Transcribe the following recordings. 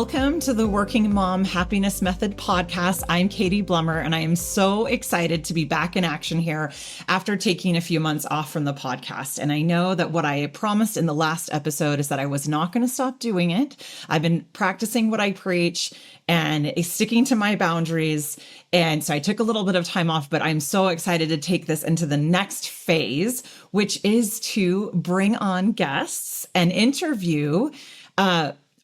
Welcome to the Working Mom Happiness Method podcast. I'm Katie Blummer, and I am so excited to be back in action here after taking a few months off from the podcast. And I know that what I promised in the last episode is that I was not going to stop doing it. I've been practicing what I preach and sticking to my boundaries. And so I took a little bit of time off, but I'm so excited to take this into the next phase, which is to bring on guests and interview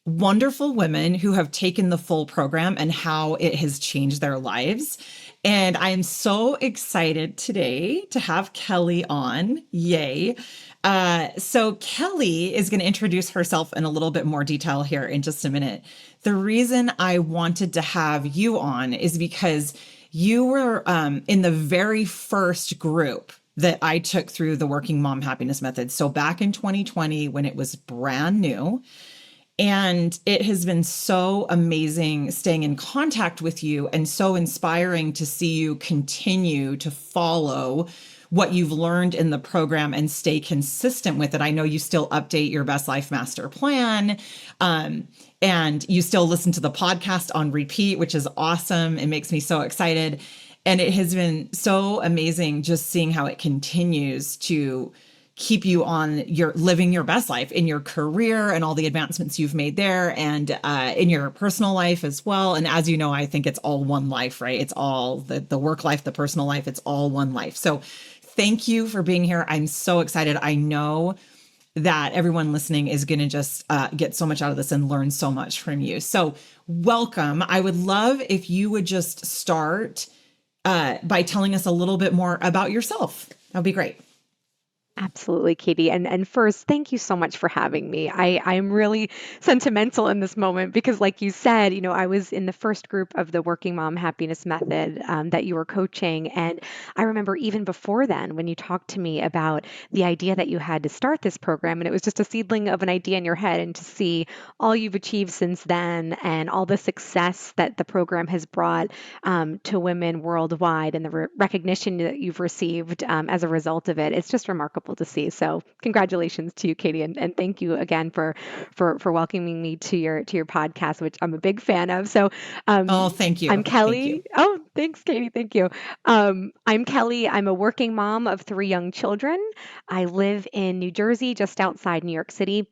wonderful women who have taken the full program and how it has changed their lives. And I'm so excited today to have Kelly on. Yay. So Kelly is going to introduce herself in a little bit more detail here in just a minute. The reason I wanted to have you on is because you were in the very first group that I took through the Working Mom Happiness Method. So back in 2020, when it was brand new. And it has been so amazing staying in contact with you and so inspiring to see you continue to follow what you've learned in the program and stay consistent with it. I know you still update your Best Life Master Plan, and you still listen to the podcast on repeat, which is awesome. It makes me so excited. And it has been so amazing just seeing how it continues to keep you on your living your best life in your career and all the advancements you've made there and in your personal life as well. And as you know, I think it's all one life, right? It's all the work life, the personal life, it's all one life. So thank you for being here. I'm so excited. I know that everyone listening is going to just get so much out of this and learn so much from you. So welcome. I would love if you would just start by telling us a little bit more about yourself. That would be great. Absolutely, Katie. And first, thank you so much for having me. I'm really sentimental in this moment because, like you said, I was in the first group of the Working Mom Happiness Method that you were coaching. And I remember even before then, when you talked to me about the idea that you had to start this program, and it was just a seedling of an idea in your head, and to see all you've achieved since then and all the success that the program has brought to women worldwide and the recognition that you've received as a result of it, it's just remarkable to see. So congratulations to you, Katie, and thank you again for welcoming me to your podcast, which I'm a big fan of. So Oh, thank you. I'm Thank you. Kelly. Oh, thanks, Katie. Thank you. I'm Kelly. I'm a working mom of 3 young children. I live in New Jersey, just outside New York City.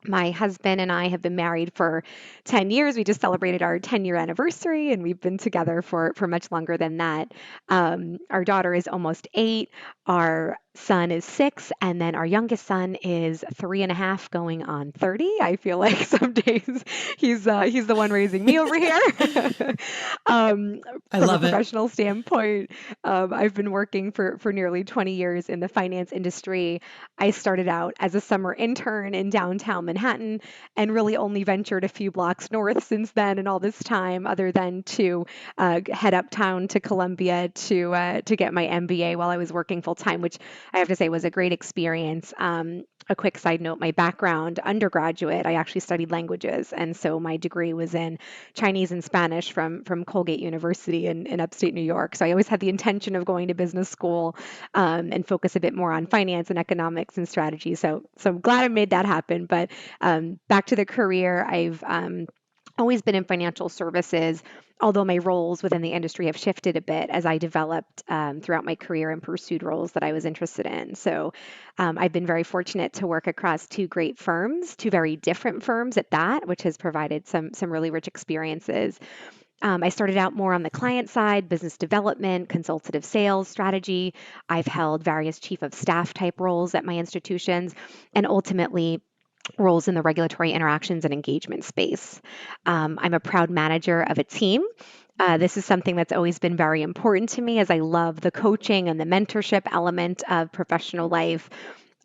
My husband and I have been married for 10 years. We just celebrated our 10-year anniversary, and we've been together for much longer than that. Our daughter is almost 8. Our son is 6, and then our youngest son is 3.5, going on 30. I feel like some days he's the one raising me over here. I From a love it. professional standpoint, I've been working for nearly 20 years in the finance industry. I started out as a summer intern in downtown Manhattan and really only ventured a few blocks north since then and all this time, other than to head uptown to Columbia to get my MBA while I was working full time, which I have to say was a great experience. A quick side note, my background, undergraduate, I actually studied languages. And so my degree was in Chinese and Spanish from Colgate University in upstate New York. So I always had the intention of going to business school and focus a bit more on finance and economics and strategy. So I'm glad I made that happen. But back to the career, I've always been in financial services, although my roles within the industry have shifted a bit as I developed throughout my career and pursued roles that I was interested in. So I've been very fortunate to work across 2 great firms, 2 very different firms at that, which has provided some really rich experiences. I started out more on the client side, business development, consultative sales, strategy. I've held various chief of staff type roles at my institutions, and ultimately roles in the regulatory interactions and engagement space. I'm a proud manager of a team. This is something that's always been very important to me, as I love the coaching and the mentorship element of professional life.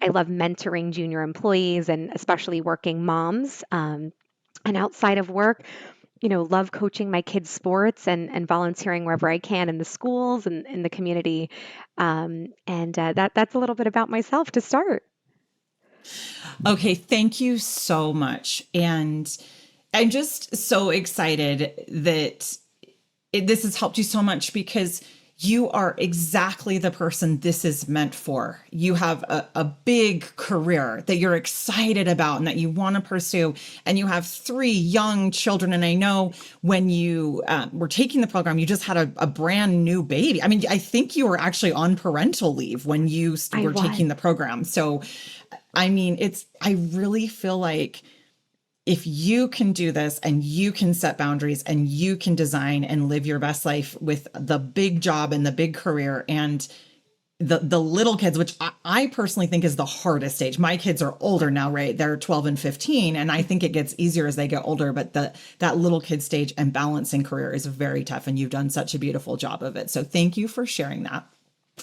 I love mentoring junior employees and especially working moms. And outside of work, love coaching my kids' sports and volunteering wherever I can in the schools and in the community. That's a little bit about myself to start. Okay, thank you so much. And I'm just so excited that this has helped you so much because you are exactly the person this is meant for. You have a big career that you're excited about and that you want to pursue. And you have three young children. And I know when you were taking the program, you just had a brand new baby. I mean, I think you were actually on parental leave when you I were was. taking the program. So, I mean, I really feel like if you can do this and you can set boundaries and you can design and live your best life with the big job and the big career and the little kids, which I personally think is the hardest stage. My kids are older now, right? They're 12 and 15, and I think it gets easier as they get older, but that little kid stage and balancing career is very tough, and you've done such a beautiful job of it. So thank you for sharing that.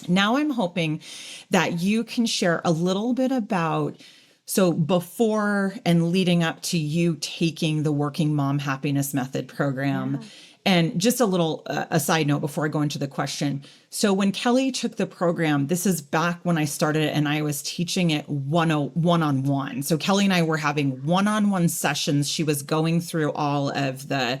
Now I'm hoping that you can share a little bit about so before and leading up to you taking the Working Mom Happiness Method program. Yeah. And just a little a side note before I go into the question. So when Kelly took the program, this is back when I started and I was teaching it one-on-one. So Kelly and I were having one-on-one sessions. She was going through all of the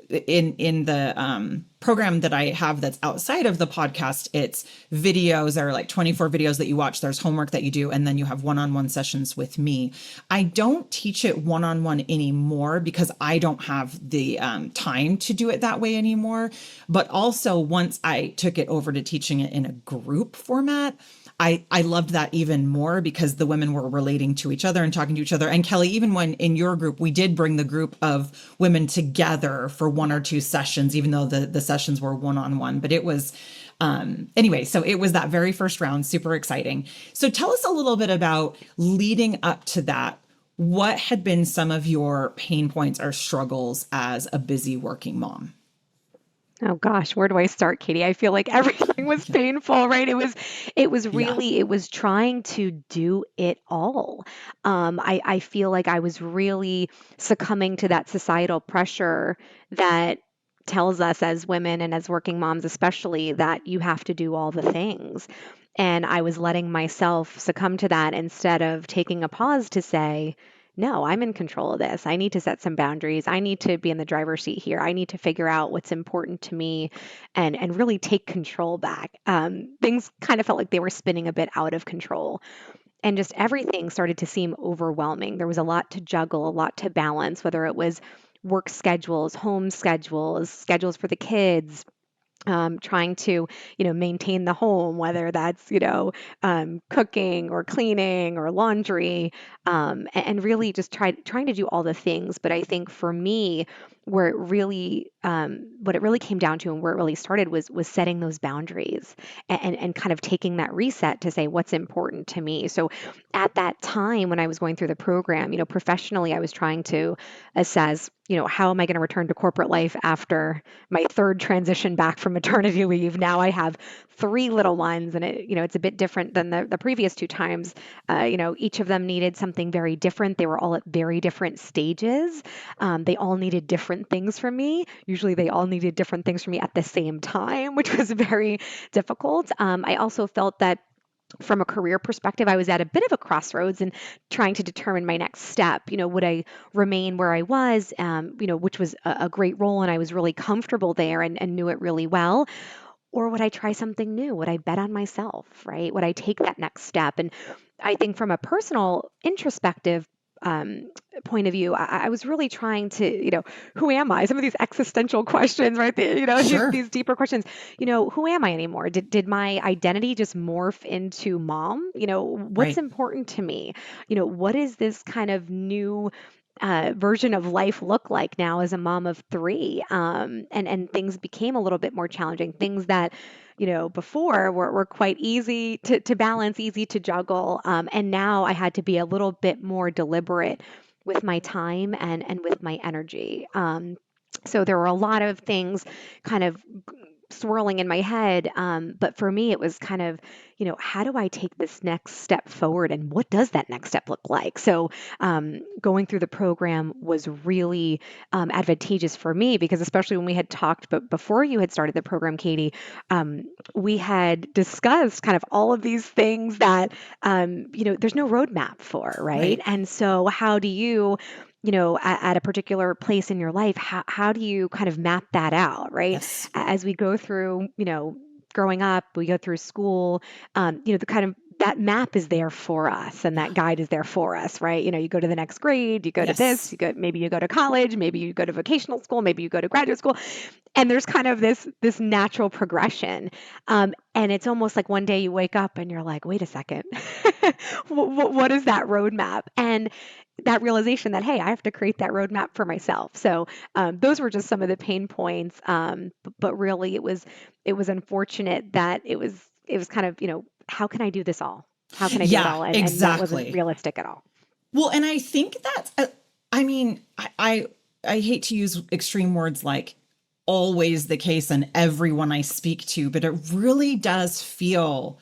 in the program that I have that's outside of the podcast. It's videos. There are like 24 videos that you watch. There's homework that you do, and then you have one-on-one sessions with me. I don't teach it one-on-one anymore because I don't have the time to do it that way anymore. But also, once I took it over to teaching it in a group format, I loved that even more because the women were relating to each other and talking to each other. And Kelly, even when in your group, we did bring the group of women together for one or two sessions, even though the sessions were one-on-one. But it was, anyway, so it was that very first round, super exciting. So tell us a little bit about leading up to that. What had been some of your pain points or struggles as a busy working mom? Oh gosh, where do I start, Katie? I feel like everything was painful, right? It was Yeah. really, it was trying to do it all. I feel like I was really succumbing to that societal pressure that tells us as women and as working moms especially that you have to do all the things. And I was letting myself succumb to that instead of taking a pause to say, no, I'm in control of this. I need to set some boundaries. I need to be in the driver's seat here. I need to figure out what's important to me and really take control back. Things kind of felt like they were spinning a bit out of control. And just everything started to seem overwhelming. There was a lot to juggle, a lot to balance, whether it was work schedules, home schedules, schedules for the kids, trying to, maintain the home, whether that's, cooking or cleaning or laundry, and really just trying to do all the things. But I think for me, what it really came down to and where it really started was setting those boundaries and kind of taking that reset to say what's important to me. So at that time when I was going through the program, professionally, I was trying to assess, how am I going to return to corporate life after my third transition back from maternity leave. Now I have three little ones, and it's a bit different than the previous two times. Each of them needed something very different. They were all at very different stages. They all needed different things from me. Usually, they all needed different things from me at the same time, which was very difficult. I also felt that from a career perspective, I was at a bit of a crossroads and trying to determine my next step. Would I remain where I was, which was a great role and I was really comfortable there and knew it really well? Or would I try something new? Would I bet on myself, right? Would I take that next step? And I think from a personal introspective um, point of view, I was really trying to, who am I? Some of these existential questions, right? These, Sure. these deeper questions. Who am I anymore? Did my identity just morph into mom? What's Right. important to me? What is this kind of new version of life look like now as a mom of three? And things became a little bit more challenging. Things that before were quite easy to balance, easy to juggle. And now I had to be a little bit more deliberate with my time and with my energy. So there were a lot of things kind of swirling in my head. But for me, it was kind of, how do I take this next step forward and what does that next step look like? So going through the program was really advantageous for me because, especially when we had talked, but before you had started the program, Katie, um, we had discussed kind of all of these things that, there's no roadmap for, right? Right. And so, how do you, at a particular place in your life, how do you kind of map that out, right? Yes. As we go through, growing up, we go through school, the kind of that map is there for us and that guide is there for us, right? You go to the next grade, you go to this, Yes. maybe you go to college, maybe you go to vocational school, maybe you go to graduate school, and there's kind of this natural progression. And it's almost like one day you wake up and you're like, wait a second, what is that roadmap? And that realization that, hey, I have to create that roadmap for myself. So those were just some of the pain points. But really, it was unfortunate that it was kind of, how can I do this all? How can I do it Yeah, all? And that wasn't exactly. realistic at all. Well, and I think that's, I mean, I hate to use extreme words like always the case in everyone I speak to, but it really does feel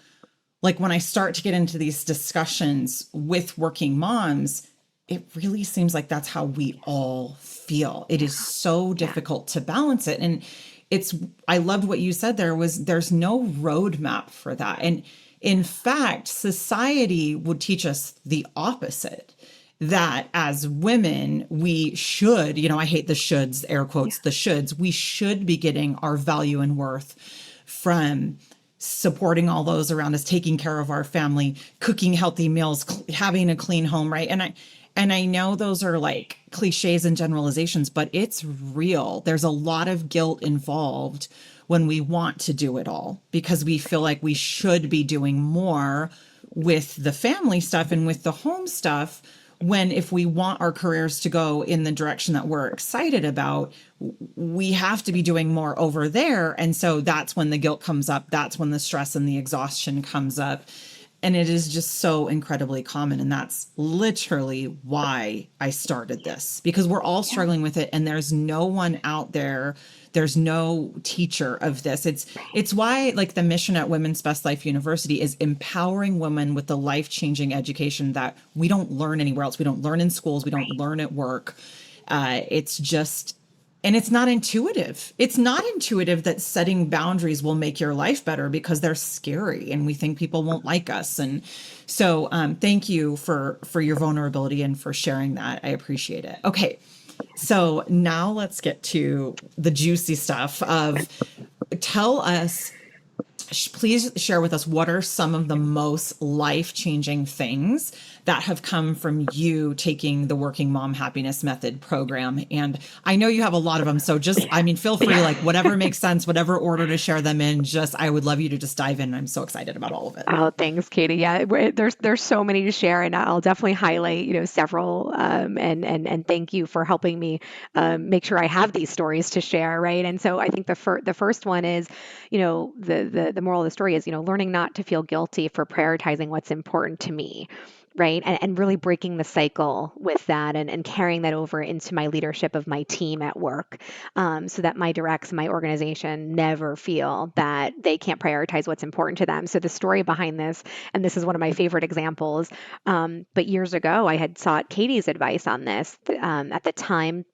like when I start to get into these discussions with working moms, it really seems like that's how we all feel. It is so Yeah. difficult to balance it. And it's, I loved what you said there was there's no roadmap for that. And in fact, society would teach us the opposite that as women, we should, I hate the shoulds, air Yeah. quotes, the shoulds, we should be getting our value and worth from supporting all those around us, taking care of our family, cooking healthy meals, having a clean home, right? And I know those are like cliches and generalizations, but it's real. There's a lot of guilt involved when we want to do it all because we feel like we should be doing more with the family stuff and with the home stuff when if we want our careers to go in the direction that we're excited about, we have to be doing more over there. And so that's when the guilt comes up. That's when the stress and the exhaustion comes up. And it is just so incredibly common. And that's literally why I started this because we're all Yeah. struggling with it. And there's no one out there. There's no teacher of this. It's why like the mission at Women's Best Life University is empowering women with the life-changing education that we don't learn anywhere else. We don't learn in schools. We don't Right. learn at work. It's just and it's not intuitive. It's not intuitive that setting boundaries will make your life better because they're scary and we think people won't like us. And so thank you for your vulnerability and for sharing that. I appreciate it. Okay. So now let's get to the juicy stuff of tell us please share with us what are some of the most life-changing things that have come from you taking the Working Mom Happiness Method program. And I know you have a lot of them. So just, I mean, feel free, like whatever makes sense, whatever order to share them in, just, I would love you to just dive in. I'm so excited about all of it. Oh, thanks, Katie. Yeah, there's so many to share, and I'll definitely highlight, several. And thank you for helping me make sure I have these stories to share, right? And so I think the first one is, the moral of the story is, learning not to feel guilty for prioritizing what's important to me. Right. And really breaking the cycle with that and carrying that over into my leadership of my team at work, so that my directs, my organization never feel that they can't prioritize what's important to them. So the story behind this, and this is one of my favorite examples, but years ago, I had sought Katie's advice on this. At the time,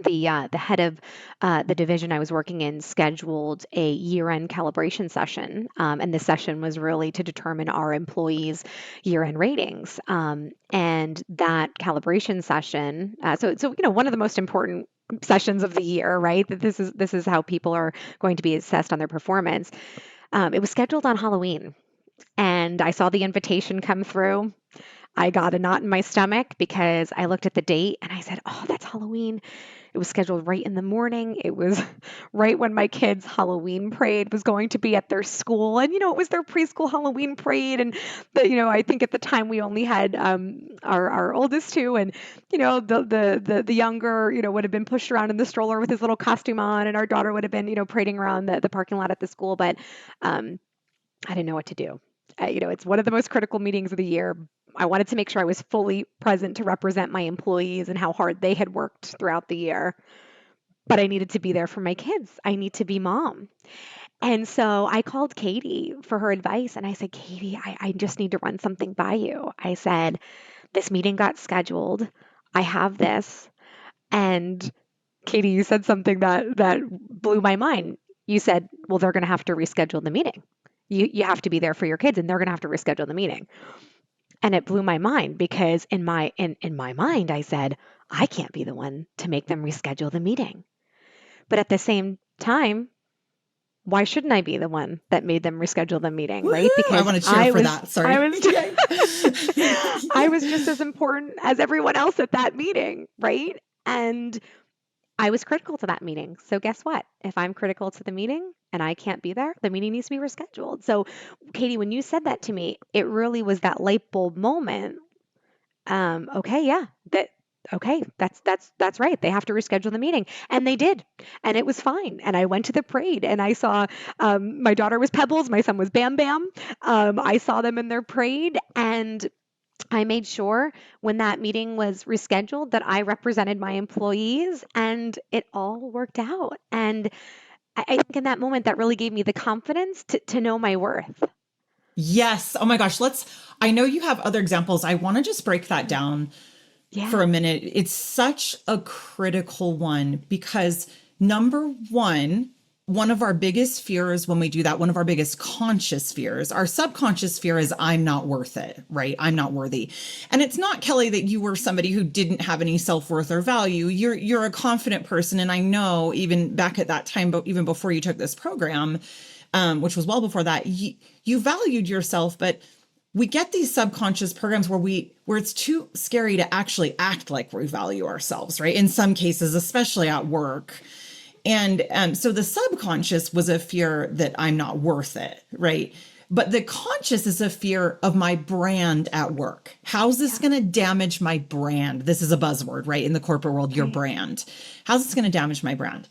the head of the division I was working in scheduled a year-end calibration session, and this session was really to determine our employees' year-end ratings. And that calibration session, so one of the most important sessions of the year, right? That this is how people are going to be assessed on their performance. It was scheduled on Halloween, and I saw the invitation come through. I got a knot in my stomach because I looked at the date and I said, "Oh, that's Halloween." It was scheduled right in the morning. It was right when my kids' Halloween parade was going to be at their school. And, it was their preschool Halloween parade. And, I think at the time we only had our oldest two. And, the younger, would have been pushed around in the stroller with his little costume on. And our daughter would have been, parading around the parking lot at the school. But I didn't know what to do. It's one of the most critical meetings of the year. I wanted to make sure I was fully present to represent my employees and how hard they had worked throughout the year. But I needed to be there for my kids. I need to be mom. And so I called Katie for her advice and I said, Katie, I just need to run something by you. I said, this meeting got scheduled. I have this. And Katie, you said something that blew my mind. You said, well, they're going to have to reschedule the meeting. You have to be there for your kids and they're going to have to reschedule the meeting. And it blew my mind because in my mind I said, I can't be the one to make them reschedule the meeting. But at the same time, why shouldn't I be the one that made them reschedule the meeting, right? Woohoo! I Because want to cheer for that. I Sorry. was Yay. I was just as important as everyone else at that meeting, right? And I was critical to that meeting. So guess what? If I'm critical to the meeting and I can't be there, the meeting needs to be rescheduled. So Katie, when you said that to me, it really was that light bulb moment. Okay, yeah, that okay, that's right. They have to reschedule the meeting, and they did, and it was fine. And I went to the parade, and I saw my daughter was Pebbles, my son was Bam Bam. I saw them in their parade, and I made sure when that meeting was rescheduled that I represented my employees, and it all worked out. And I think in that moment, that really gave me the confidence to know my worth. Yes. Oh my gosh. I know you have other examples. I want to just break that down for Yeah, a minute. It's such a critical one because number one of our biggest fears when we do that, one of our biggest conscious fears, our subconscious fear is I'm not worth it, right? I'm not worthy. And it's not, Kelly, that you were somebody who didn't have any self-worth or value. You're a confident person. And I know even back at that time, but even before you took this program, which was well before that, you valued yourself, but we get these subconscious programs where it's too scary to actually act like we value ourselves, right? In some cases, especially at work. And so the subconscious was a fear that I'm not worth it, right? But the conscious is a fear of my brand at work. How's this yeah, going to damage my brand? This is a buzzword, right? In the corporate world, your right. brand. How's this going to damage my brand?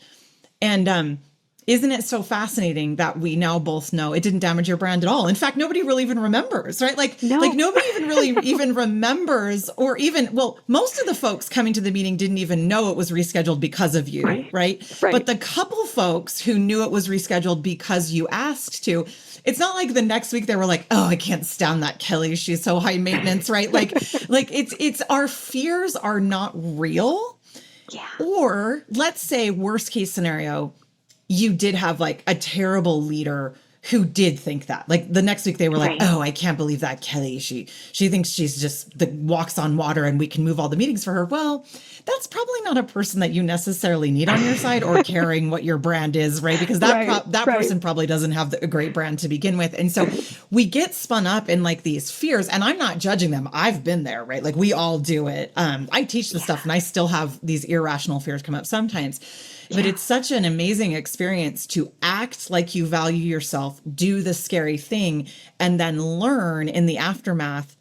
And isn't it so fascinating that we now both know it didn't damage your brand at all? In fact, nobody really even remembers, right? Like No, nobody even really even remembers, or even, well, most of the folks coming to the meeting didn't even know it was rescheduled because of you, right, right? But right. the couple folks who knew it was rescheduled because you asked to, it's not like the next week they were like, oh, I can't stand that Kelly. She's so high maintenance, right? Like it's our fears are not real. Yeah, Or let's say worst case scenario, you did have like a terrible leader who did think that. Like the next week they were like, right. "Oh, I can't believe that Kelly. She thinks she's just the walks on water and we can move all the meetings for her." Well, that's probably not a person that you necessarily need on your side or caring what your brand is, right? Because Right, that right. person probably doesn't have a great brand to begin with. And so we get spun up in like these fears, and I'm not judging them. I've been there, right? Like we all do it. I teach this Yeah, stuff and I still have these irrational fears come up sometimes. But yeah. it's such an amazing experience to act like you value yourself, do the scary thing, and then learn in the aftermath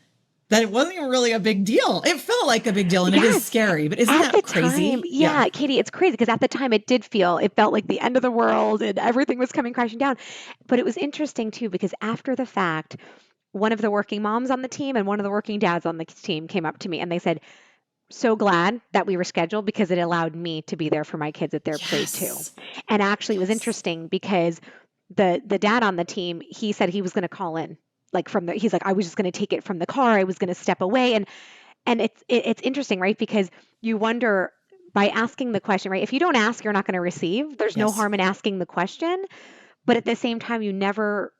that it wasn't even really a big deal. It felt like a big deal and it is Yes. scary, but isn't At the that time, crazy? Yeah. yeah, Katie, it's crazy because at the time it felt like the end of the world and everything was coming crashing down. But it was interesting too because after the fact, one of the working moms on the team and one of the working dads on the team came up to me and they said, "So glad that we were scheduled because it allowed me to be there for my kids at their parade too." Yes. And actually it was Yes. interesting because the dad on the team, he said he was going to call in like he's like I was just going to take it from the car. I was going to step away and it's interesting, right? Because you wonder by asking the question, right? If you don't ask, you're not going to receive. There's no Yes. harm in asking the question, but at the same time, you never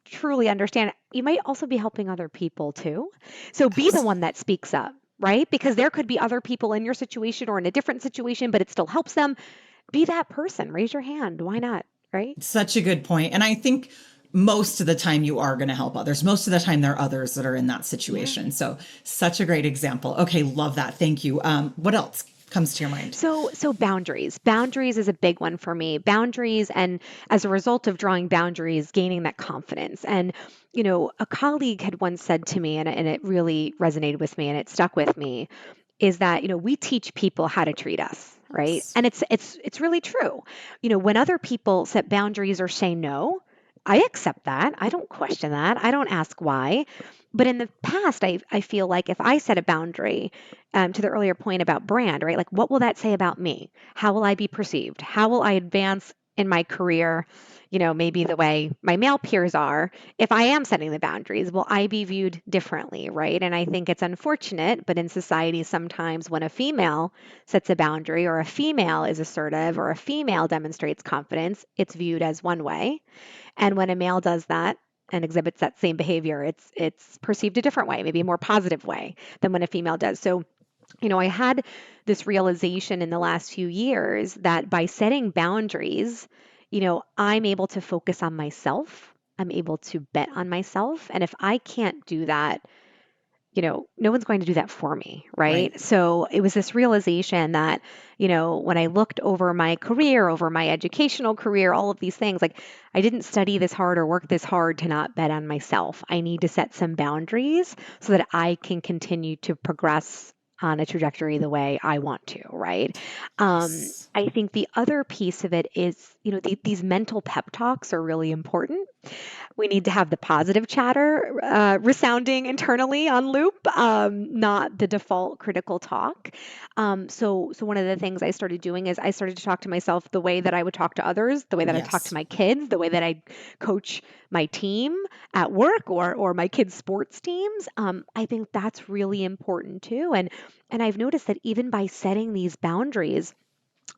truly understand. You might also be helping other people too. So be the one Absolutely. that speaks up, right? Because there could be other people in your situation or in a different situation, but it still helps them. Be that person. Raise your hand. Why not? Right? Such a good point. And I think most of the time you are going to help others. Most of the time there are others that are in that Yeah. situation. So such a great example. Okay, love that. Thank you. What else comes to your mind? So boundaries. Boundaries is a big one for me. Boundaries and as a result of drawing boundaries, gaining that confidence. And a colleague had once said to me and it really resonated with me and it stuck with me is that, we teach people how to treat us, right? Yes. And it's really true. When other people set boundaries or say no, I accept that. I don't question that. I don't ask why. But in the past, I feel like if I set a boundary, to the earlier point about brand, right? Like, what will that say about me? How will I be perceived? How will I advance in my career? Maybe the way my male peers are. If I am setting the boundaries, will I be viewed differently, right? And I think it's unfortunate, but in society, sometimes when a female sets a boundary or a female is assertive or a female demonstrates confidence, it's viewed as one way. And when a male does that, and exhibits that same behavior, it's perceived a different way, maybe a more positive way than when a female does. So I had this realization in the last few years that by setting boundaries, I'm able to focus on myself. I'm able to bet on myself. And if I can't do that, no one's going to do that for me, Right. right? So it was this realization that, when I looked over my career, over my educational career, all of these things, like I didn't study this hard or work this hard to not bet on myself. I need to set some boundaries so that I can continue to progress on a trajectory the way I want to, right? Yes. I think the other piece of it is, these mental pep talks are really important. We need to have the positive chatter resounding internally on loop, not the default critical talk. So one of the things I started doing is I started to talk to myself the way that I would talk to others, the way that I talk to Yes. my kids, the way that I coach my team at work or my kids' sports teams. I think that's really important too. And I've noticed that even by setting these boundaries,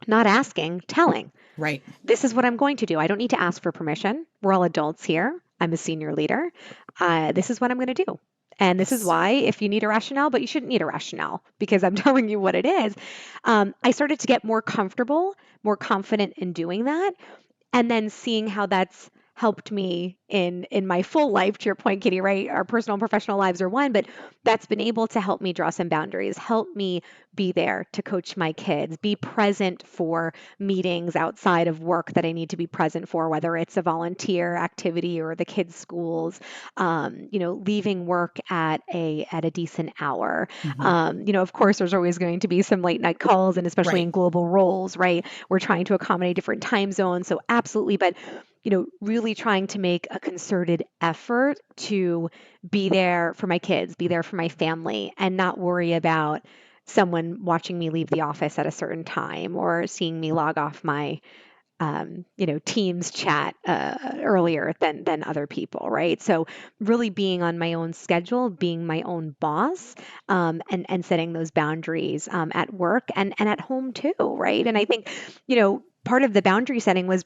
not asking, telling. Right. This is what I'm going to do. I don't need to ask for permission. We're all adults here. I'm a senior leader. This is what I'm going to do. And this is Yes. why, if you need a rationale, but you shouldn't need a rationale because I'm telling you what it is. I started to get more comfortable, more confident in doing that and then seeing how that's helped me in my full life. To your point, Katie, right? Our personal and professional lives are one, but that's been able to help me draw some boundaries, help me be there to coach my kids, be present for meetings outside of work that I need to be present for, whether it's a volunteer activity or the kids' schools, leaving work at a decent hour. Hmm. Of course, there's always going to be some late night calls, and especially Right. in global roles, right? We're trying to accommodate different time zones. So absolutely, but really trying to make a concerted effort to be there for my kids, be there for my family, and not worry about someone watching me leave the office at a certain time or seeing me log off my Teams chat earlier than other people, right? So really being on my own schedule, being my own boss, and setting those boundaries at work and at home too, right? And I think part of the boundary setting was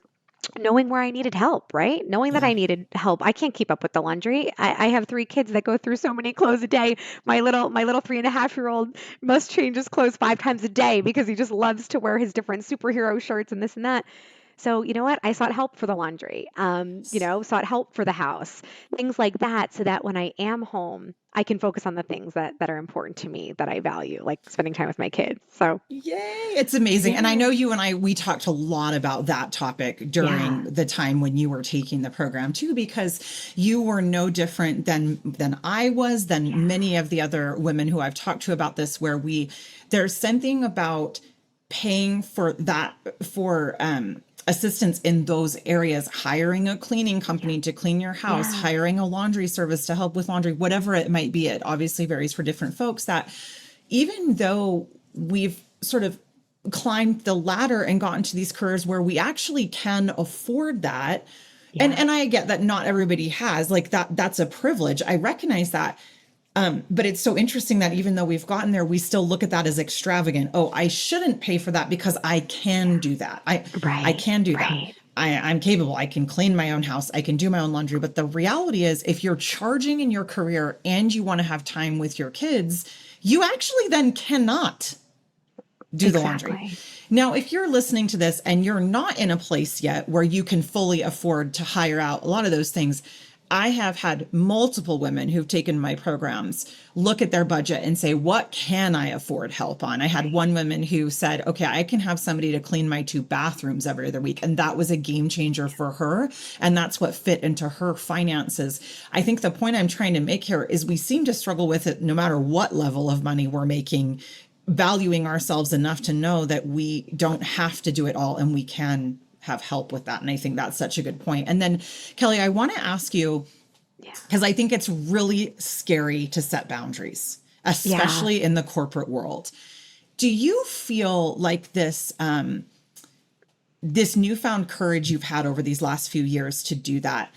knowing where I needed help, right? Knowing that Yeah. I needed help. I can't keep up with the laundry. I have three kids that go through so many clothes a day. My little 3.5-year-old must change his clothes 5 times a day because he just loves to wear his different superhero shirts and this and that. So, you know what? I sought help for the laundry, sought help for the house, things like that, so that when I am home, I can focus on the things that are important to me, that I value, like spending time with my kids. So, Yay, it's amazing. And I yeah, know you and we talked a lot about that topic during yeah, the time when you were taking the program too, because you were no different than I was, than yeah, many of the other women who I've talked to about this, where there's something about paying for that, for assistance in those areas, hiring a cleaning company to clean your house, yeah, hiring a laundry service to help with laundry, whatever it might be. It obviously varies for different folks, that even though we've sort of climbed the ladder and gotten to these careers where we actually can afford that, yeah. and I get that not everybody has, like, that's a privilege, I recognize that, but it's so interesting that even though we've gotten there, we still look at that as extravagant. Oh, I shouldn't pay for that because I can do that. I Right, can do that. right. I'm capable. I can clean my own house. I can do my own laundry. But the reality is, if you're charging in your career and you want to have time with your kids, you actually then cannot do the laundry. Exactly. Now, if you're listening to this and you're not in a place yet where you can fully afford to hire out a lot of those things, I have had multiple women who've taken my programs look at their budget and say, what can I afford help on? I had Right. one woman who said, okay, I can have somebody to clean my 2 bathrooms every other week. And that was a game changer for her. And that's what fit into her finances. I think the point I'm trying to make here is we seem to struggle with it no matter what level of money we're making, valuing ourselves enough to know that we don't have to do it all and we can have help with that. And I think that's such a good point. And then, Kelly, I want to ask you, Yeah. because I think it's really scary to set boundaries, Yeah. especially in the corporate world. Do you feel like this newfound courage you've had over these last few years to do that?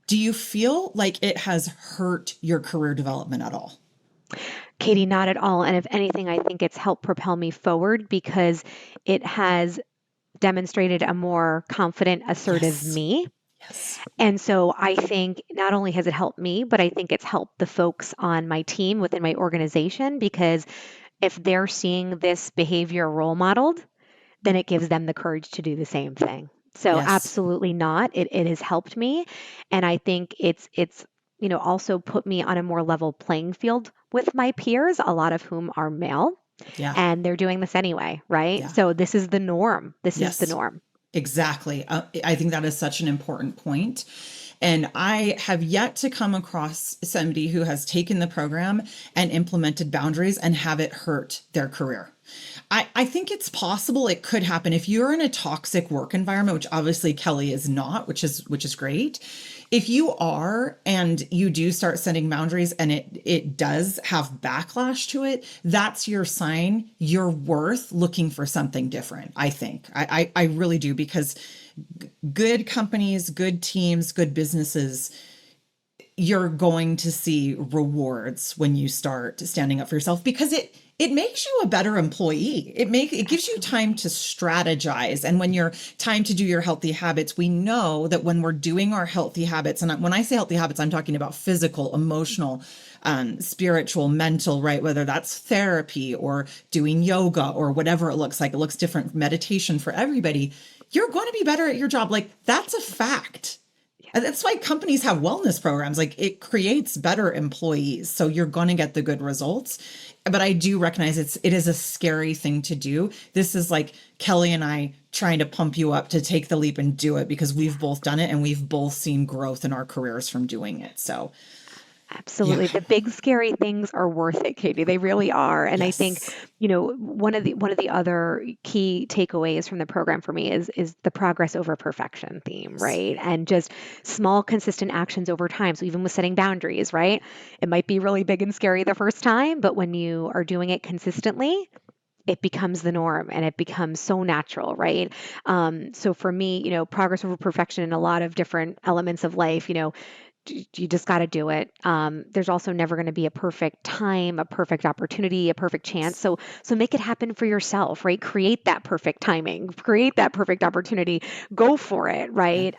Do you feel like it has hurt your career development at all? Katie, not at all. And if anything, I think it's helped propel me forward because it has demonstrated a more confident, assertive Yes. me. Yes. And so I think not only has it helped me, but I think it's helped the folks on my team within my organization because if they're seeing this behavior role modeled, then it gives them the courage to do the same thing. So Yes. absolutely not. It has helped me, and I think it's also put me on a more level playing field with my peers, a lot of whom are male, Yeah. and they're doing this anyway, right? Yeah. So this is the norm. This is the Yes. norm. Exactly. I think that is such an important point. And I have yet to come across somebody who has taken the program and implemented boundaries and have it hurt their career. I think it's possible it could happen if you're in a toxic work environment, which obviously Kelly is not, which is great. If you are and you do start setting boundaries and it does have backlash to it, that's your sign you're worth looking for something different. I think I really do, because good companies, good teams, good businesses, you're going to see rewards when you start standing up for yourself, because it makes you a better employee. It gives you time to strategize. And when you're time to do your healthy habits, we know that when we're doing our healthy habits, and when I say healthy habits, I'm talking about physical, emotional, spiritual, mental, right? Whether that's therapy or doing yoga or whatever it looks like, it looks different, meditation for everybody. You're going to be better at your job. Like, that's a fact. And that's why companies have wellness programs. Like, it creates better employees. So you're going to get the good results. But I do recognize it is a scary thing to do. This is like Kelly and I trying to pump you up to take the leap and do it, because we've both done it and we've both seen growth in our careers from doing it. So yeah. Absolutely. The big scary things are worth it, Katie. They really are. And I think, Yes. one of the other key takeaways from the program for me is the progress over perfection theme, right? And just small consistent actions over time. So even with setting boundaries, right? It might be really big and scary the first time, but when you are doing it consistently, it becomes the norm and it becomes so natural, right? So for me, progress over perfection in a lot of different elements of life, you just got to do it. There's also never going to be a perfect time, a perfect opportunity, a perfect chance. So make it happen for yourself, right? Create that perfect timing, create that perfect opportunity, go for it, Yeah. right?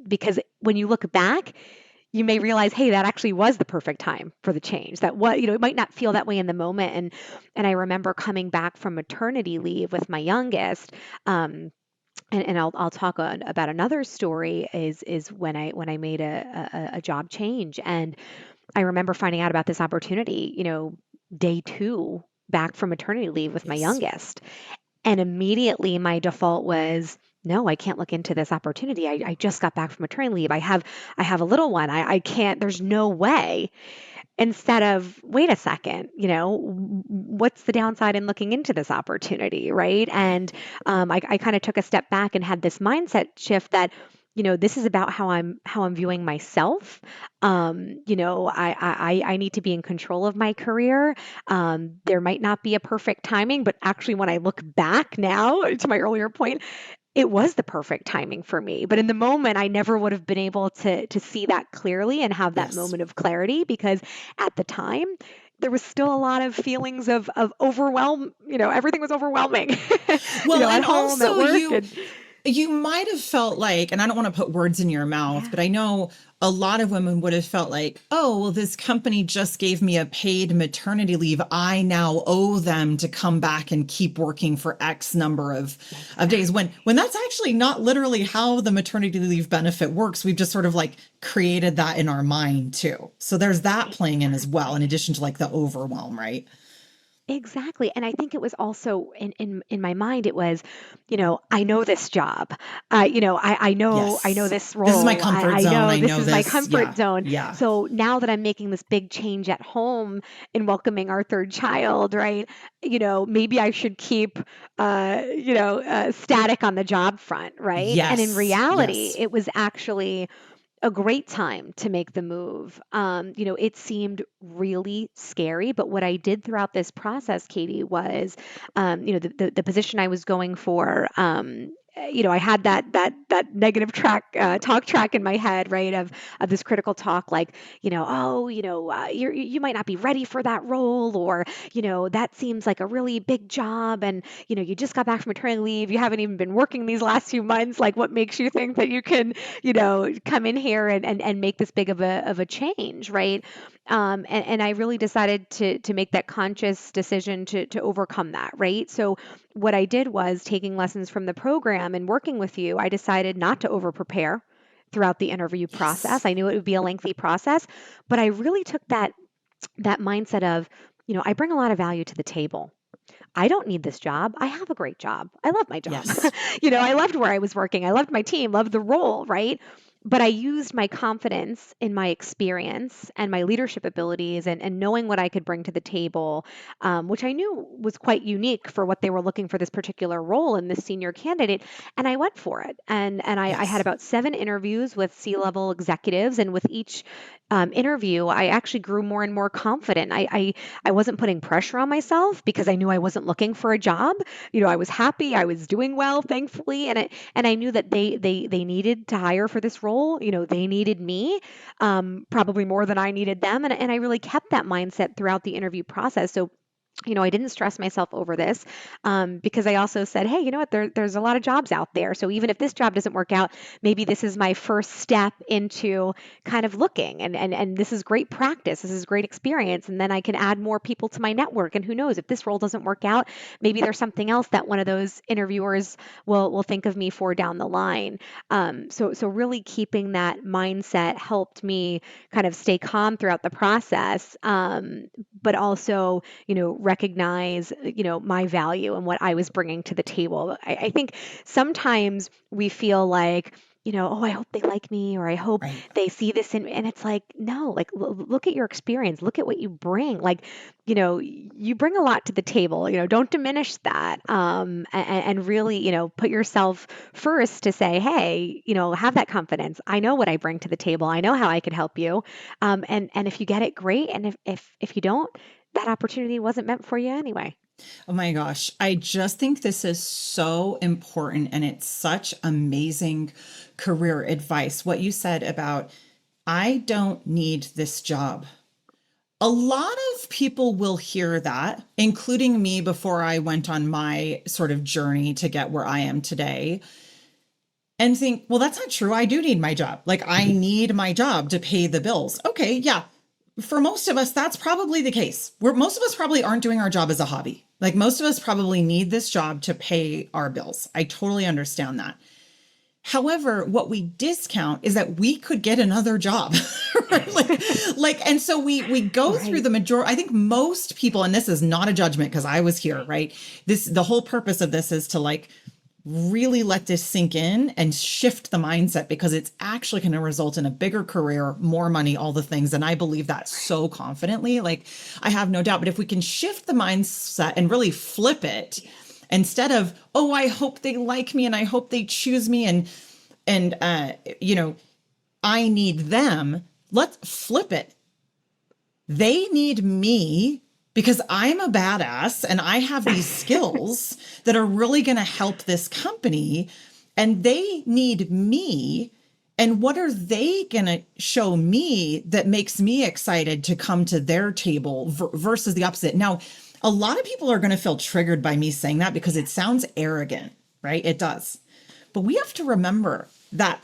Because when you look back, you may realize, hey, that actually was the perfect time for the change. That what it might not feel that way in the moment. And I remember coming back from maternity leave with my youngest. And I'll talk about another story is when I made a job change, and I remember finding out about this opportunity, day two back from maternity leave with my Yes. youngest, and immediately my default was, no, I can't look into this opportunity. I just got back from maternity leave. I have a little one. I can't. There's no way. Instead of, wait a second, what's the downside in looking into this opportunity, right? And I kind of took a step back and had this mindset shift that, this is about how I'm viewing myself. I need to be in control of my career. There might not be a perfect timing, but actually, when I look back now to my earlier point, it was the perfect timing for me. But in the moment, I never would have been able to see that clearly and have that Yes. moment of clarity, because at the time there was still a lot of feelings of overwhelm. Everything was overwhelming, Well, at and home, at also work, and you might have felt like, and I don't want to put words in your mouth, yeah. but I know a lot of women would have felt like, oh, well, this company just gave me a paid maternity leave. I now owe them to come back and keep working for X number of days. Exactly. When that's actually not literally how the maternity leave benefit works. We've just sort of like created that in our mind too. So there's that playing in as well, in Exactly. addition to like the overwhelm, right? Exactly. And I think it was also in my mind, it was, I know this job. I know Yes. this This is my role. I, comfort I zone. know I this know is my this. comfort Yeah. zone. Yeah. So now that I'm making this big change at home in welcoming our third child, right? Maybe I should keep static on the job front, right? And in Yes. reality, Yes. it was actually a great time to make the move. It seemed really scary, but what I did throughout this process, Katie, was, the position I was going for. I had that negative talk track in my head, right, of this critical talk, like, oh, you might not be ready for that role, or that seems like a really big job, and you just got back from maternity leave, you haven't even been working these last few months, like what makes you think that you can come in here and make this big of a change, right? And I really decided to make that conscious decision to overcome that, right? So what I did was taking lessons from the program and working with you, I decided not to over prepare throughout the interview process. Yes. I knew it would be a lengthy process, but I really took that mindset of, I bring a lot of value to the table. I don't need this job. I have a great job. I love my job. Yes. I loved where I was working. I loved my team, loved the role, right? But I used my confidence in my experience and my leadership abilities and knowing what I could bring to the table, which I knew was quite unique for what they were looking for this particular role in this senior candidate. And I went for it. And I had Yes. about 7 interviews with C-level executives. And with each interview, I actually grew more and more confident. I wasn't putting pressure on myself because I knew I wasn't looking for a job. I was happy, I was doing well, thankfully, and I knew that they needed to hire for this role. They needed me, probably more than I needed them, and I really kept that mindset throughout the interview process. So I didn't stress myself over this, because I also said, hey, you know what? There's a lot of jobs out there. So even if this job doesn't work out, maybe this is my first step into kind of looking, and this is great practice. This is great experience. And then I can add more people to my network. And who knows, if this role doesn't work out, maybe there's something else that one of those interviewers will think of me for down the line. So really keeping that mindset helped me kind of stay calm throughout the process, but also recognize, my value and what I was bringing to the table. I think sometimes we feel like, oh, I hope they like me, or I hope Right. they see this in, and it's like, no, like, look at your experience, look at what you bring. Like, you bring a lot to the table, don't diminish that. And really, put yourself first to say, hey, have that confidence. I know what I bring to the table. I know how I could help you. And if you get it, great. And if you don't, that opportunity wasn't meant for you anyway. Oh my gosh. I just think this is so important and it's such amazing career advice. What you said about, I don't need this job. A lot of people will hear that, including me before I went on my sort of journey to get where I am today, and think, well, that's not true. I do need my job. Like, I need my job to pay the bills. Okay, yeah. For most of us, that's probably the case. Most of us probably aren't doing our job as a hobby. Like, most of us probably need this job to pay our bills. I totally understand that. However, what we discount is that we could get another job. Right? And so we go through Right. the majority. I think most people, and this is not a judgment because I was here, right? The whole purpose of this is to really let this sink in and shift the mindset, because it's actually going to result in a bigger career, more money, all the things. And I believe that so confidently. Like, I have no doubt. But if we can shift the mindset and really flip it, instead of, oh, I hope they like me and I hope they choose me, and I need them. Let's flip it. They need me because I'm a badass and I have these skills that are really going to help this company, and they need me. And what are they going to show me that makes me excited to come to their table versus the opposite? Now, a lot of people are going to feel triggered by me saying that because it sounds arrogant, right? It does. But we have to remember that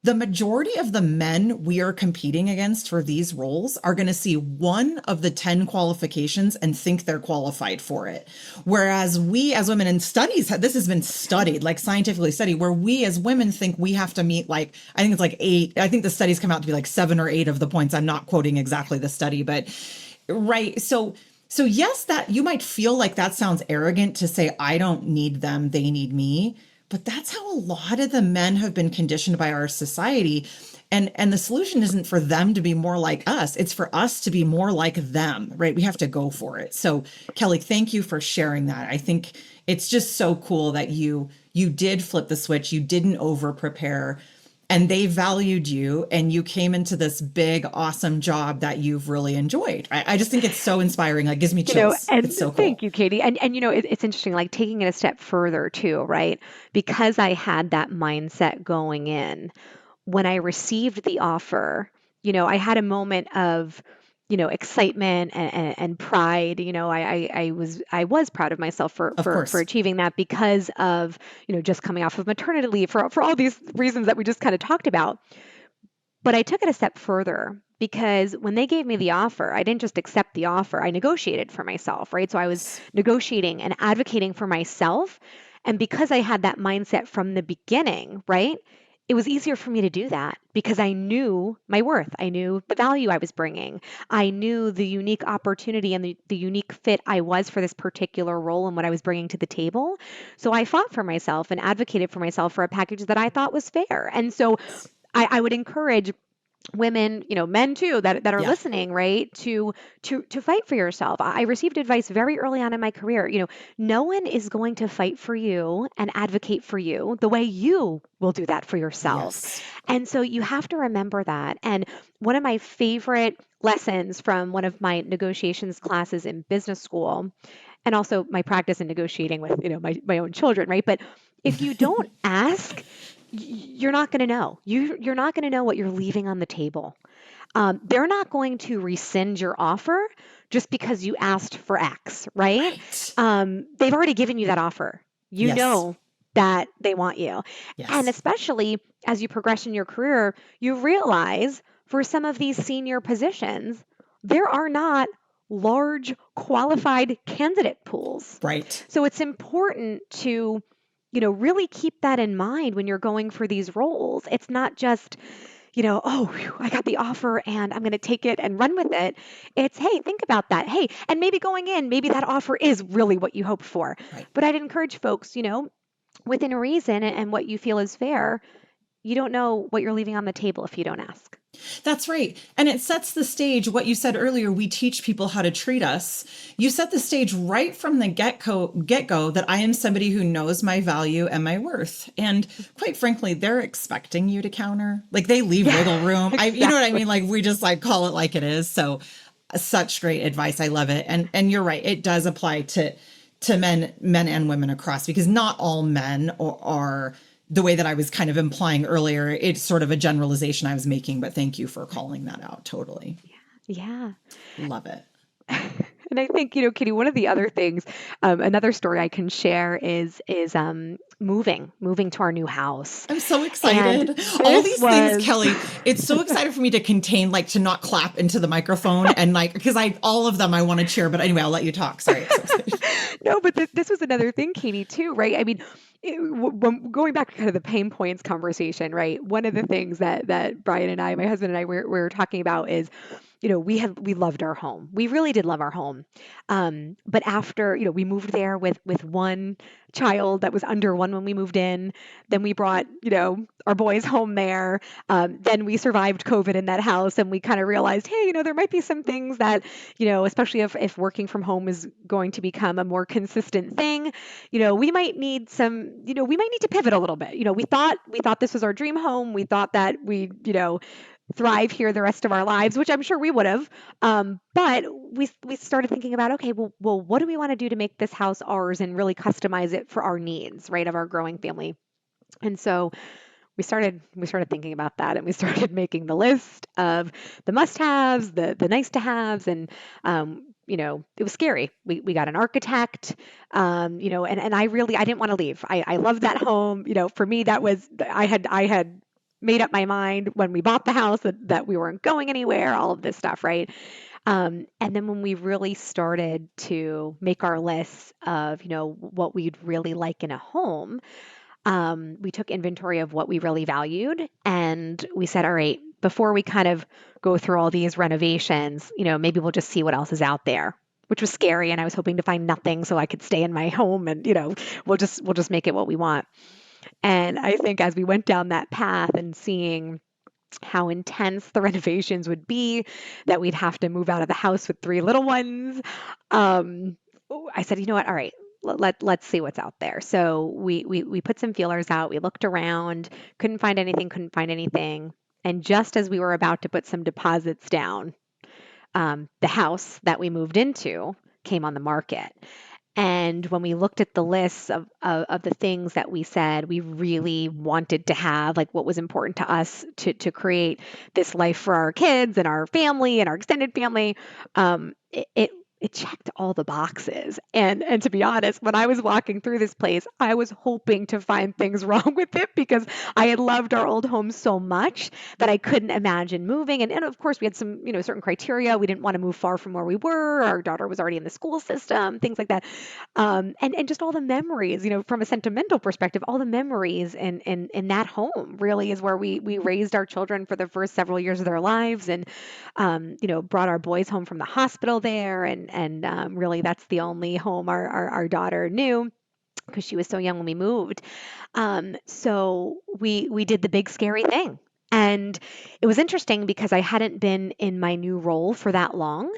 the majority of the men we are competing against for these roles are going to see one of the 10 qualifications and think they're qualified for it. Whereas we as women, in studies, this has been studied, like scientifically studied, where we as women think we have to meet I think it's 8. I think the studies come out to be 7 or 8 of the points. I'm not quoting exactly the study, but right. So yes, that you might feel like that sounds arrogant to say, I don't need them, they need me. But that's how a lot of the men have been conditioned by our society. And the solution isn't for them to be more like us. It's for us to be more like them, right? We have to go for it. So Kelly, thank you for sharing that. I think it's just so cool that you did flip the switch. You didn't over prepare, and they valued you, and you came into this big, awesome job that you've really enjoyed. I just think it's so inspiring. It gives me chills. And It's so thank cool. you, Katie. And it's interesting, like taking it a step further too, right? Because I had that mindset going in, when I received the offer, I had a moment of, excitement and pride. I was proud of myself for, Of for course. achieving that, because of, just coming off of maternity leave, for all these reasons that we just kind of talked about. But I took it a step further because when they gave me the offer, I didn't just accept the offer, I negotiated for myself, right? So I was negotiating and advocating for myself. And because I had that mindset from the beginning, right? It was easier for me to do that because I knew my worth. I knew the value I was bringing. I knew the unique opportunity and the unique fit I was for this particular role and what I was bringing to the table. So I fought for myself and advocated for myself for a package that I thought was fair. And so I would encourage women, men too, that are Yeah. listening, right, to fight for yourself. I received advice very early on in my career. No one is going to fight for you and advocate for you the way you will do that for yourself. Yes. And so you have to remember that. And one of my favorite lessons from one of my negotiations classes in business school, and also my practice in negotiating with, my own children, right? But if you don't ask, you're not going to know. You're not going to know what you're leaving on the table. They're not going to rescind your offer just because you asked for X, right? Right. They've already given you that offer. You Yes. know that they want you. And Yes. especially as you progress in your career, you realize for some of these senior positions, there are not large qualified candidate pools. Right. So it's important to, really keep that in mind when you're going for these roles. It's not just, oh, whew, I got the offer and I'm going to take it and run with it. It's, hey, think about that. Hey, and maybe going in, maybe that offer is really what you hoped for. Right. But I'd encourage folks, within reason and what you feel is fair, you don't know what you're leaving on the table if you don't ask. That's right. And it sets the stage. What you said earlier, we teach people how to treat us. You set the stage right from the get-go that I am somebody who knows my value and my worth. And quite frankly, they're expecting you to counter. Like they leave wiggle room. You know what I mean? Like we just like call it like it is. So such great advice. I love it. And you're right. It does apply to men and women across, because not all men are the way that I was kind of implying earlier. It's sort of a generalization I was making, but thank you for calling that out. Totally. Yeah. Love it. And I think, Kitty, one of the other things, another story I can share is moving to our new house. I'm so And excited. All this these things, was Kelly, it's so excited for me to contain, like to not clap into the microphone and like, because all of them I want to cheer, but anyway, I'll let you talk. Sorry. no, but this was another thing, Katie, too, right? I mean, when going back to kind of the pain points conversation, right? One of the things that Brian and I, my husband and I, were talking about is, we loved our home. We really did love our home. But after, we moved there with one child that was under one when we moved in. Then we brought, our boys home there. Then we survived COVID in that house, and we kind of realized, hey, there might be some things that, especially if working from home is going to become a more consistent thing, we might need to pivot a little bit. We thought this was our dream home. We thought that we, thrive here the rest of our lives, which I'm sure we would have. But we started thinking about, okay, well, what do we want to do to make this house ours and really customize it for our needs, right, of our growing family? And so we started thinking about that, and we started making the list of the must-haves, the nice-to-haves, and it was scary. We got an architect, and I didn't want to leave. I loved that home. For me, that was I had made up my mind when we bought the house that we weren't going anywhere. All of this stuff, right? And then when we really started to make our lists of what we'd really like in a home, we took inventory of what we really valued, and we said, all right, before we kind of go through all these renovations, maybe we'll just see what else is out there, which was scary. And I was hoping to find nothing so I could stay in my home and, we'll just make it what we want. And I think as we went down that path and seeing how intense the renovations would be, that we'd have to move out of the house with three little ones, um, I said, you know what? All right, let's see what's out there. So we put some feelers out. We looked around, couldn't find anything. And just as we were about to put some deposits down, the house that we moved into came on the market. And when we looked at the lists of the things that we said we really wanted to have, like what was important to us to create this life for our kids and our family and our extended family, it it checked all the boxes. And to be honest, when I was walking through this place, I was hoping to find things wrong with it because I had loved our old home so much that I couldn't imagine moving. And of course, we had some, certain criteria. We didn't want to move far from where we were. Our daughter was already in the school system, things like that. And just all the memories, from a sentimental perspective, all the memories in that home really is where we raised our children for the first several years of their lives, and brought our boys home from the hospital there, and really that's the only home our daughter knew because she was so young when we moved. So we did the big scary thing. And it was interesting because I hadn't been in my new role for that long.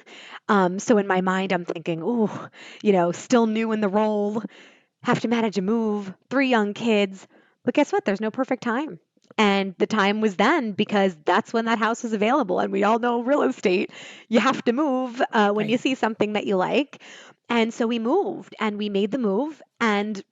So in my mind, I'm thinking, oh, still new in the role, have to manage a move, 3 young kids. But guess what? There's no perfect time. And the time was then because that's when that house was available. And we all know real estate, you have to move when you Right. see something that you like. And so we moved and we made the move and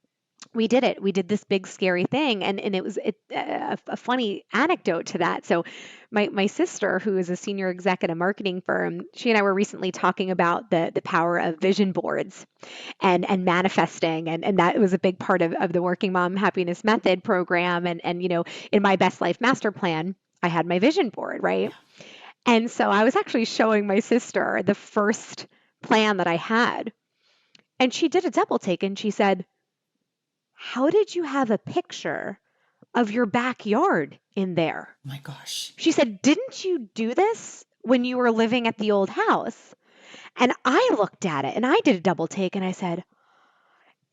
we did it. We did this big scary thing, and it was a funny anecdote to that. So, my sister, who is a senior exec at a marketing firm, she and I were recently talking about the power of vision boards and manifesting, and that was a big part of the Working Mom Happiness Method program. And in my Best Life Master Plan, I had my vision board, right? And so I was actually showing my sister the first plan that I had, and she did a double take, and she said, how did you have a picture of your backyard in there? Oh my gosh. She said, didn't you do this when you were living at the old house? And I looked at it and I did a double take and I said,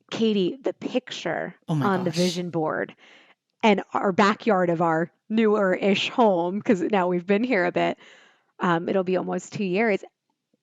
Katie, the picture Oh my on the gosh. vision board and our backyard of our newer ish home, because now we've been here a bit, it'll be almost 2 years,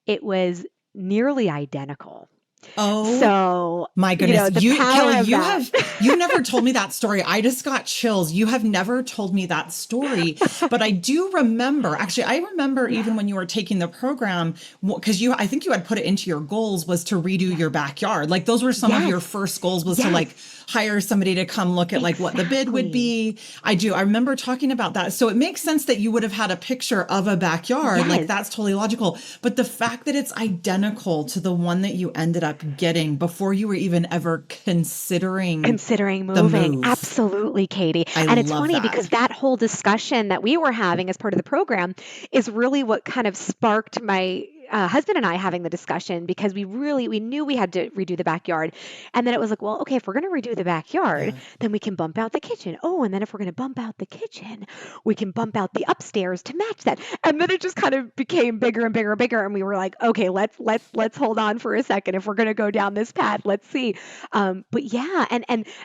it was nearly identical. Oh So, my goodness. the Kelly, power of that. you never told me that story. I just got chills. You have never told me that story, but I do remember, actually, I remember Yeah. even when you were taking the program, because I think you had put it into your goals was to redo your backyard. Like those were some of your Yes. first goals was to Yes. like hire somebody to come look at like what the bid would Exactly. be. I do. I remember talking about that. So it makes sense that you would have had a picture of a backyard. Like Yes. that's totally logical. But the fact that it's identical to the one that you ended up getting before you were even ever considering Considering the moving. move. Absolutely, Katie. I And it's love funny that. because that whole discussion that we were having as part of the program is really what kind of sparked my husband and I having the discussion, because we knew we had to redo the backyard. And then it was like, well, okay, if we're going to redo the backyard, Yeah. then we can bump out the kitchen. Oh, and then if we're going to bump out the kitchen, we can bump out the upstairs to match that. And then it just kind of became bigger and bigger and bigger. And we were like, okay, let's hold on for a second. If we're going to go down this path, let's see. But yeah, and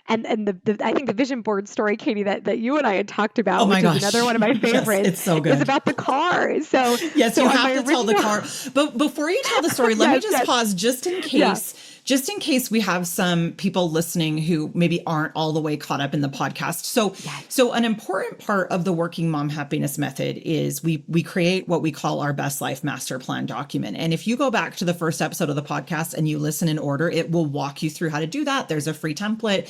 the I think the vision board story, Katie, that you and I had talked Oh about, my which is another gosh. one of my Yes, favorites, it's so is good. about the car. So Yes, so you on my have to tell the original, car. But before you tell the story, let me yes, just yes, pause yeah, just in case we have some people listening who maybe aren't all the way caught up in the podcast. yes, So an important part of the Working Mom Happiness Method is we create what we call our Best Life Master Plan document. And if you go back to the first episode of the podcast and you listen in order, it will walk you through how to do that. There's a free template.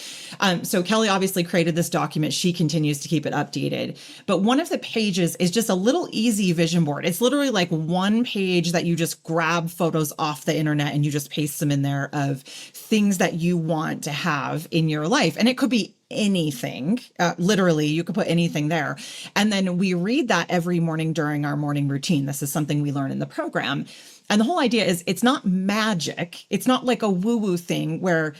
So Kelly obviously created this document. She continues to keep it updated. But one of the pages is just a little easy vision board. It's literally like one page that you just grab photos off the internet and you just paste them in there of things that you want to have in your life. And it could be anything. Literally, you could put anything there. And then we read that every morning during our morning routine. This is something we learn in the program. And the whole idea is it's not magic. It's not like a woo-woo thing where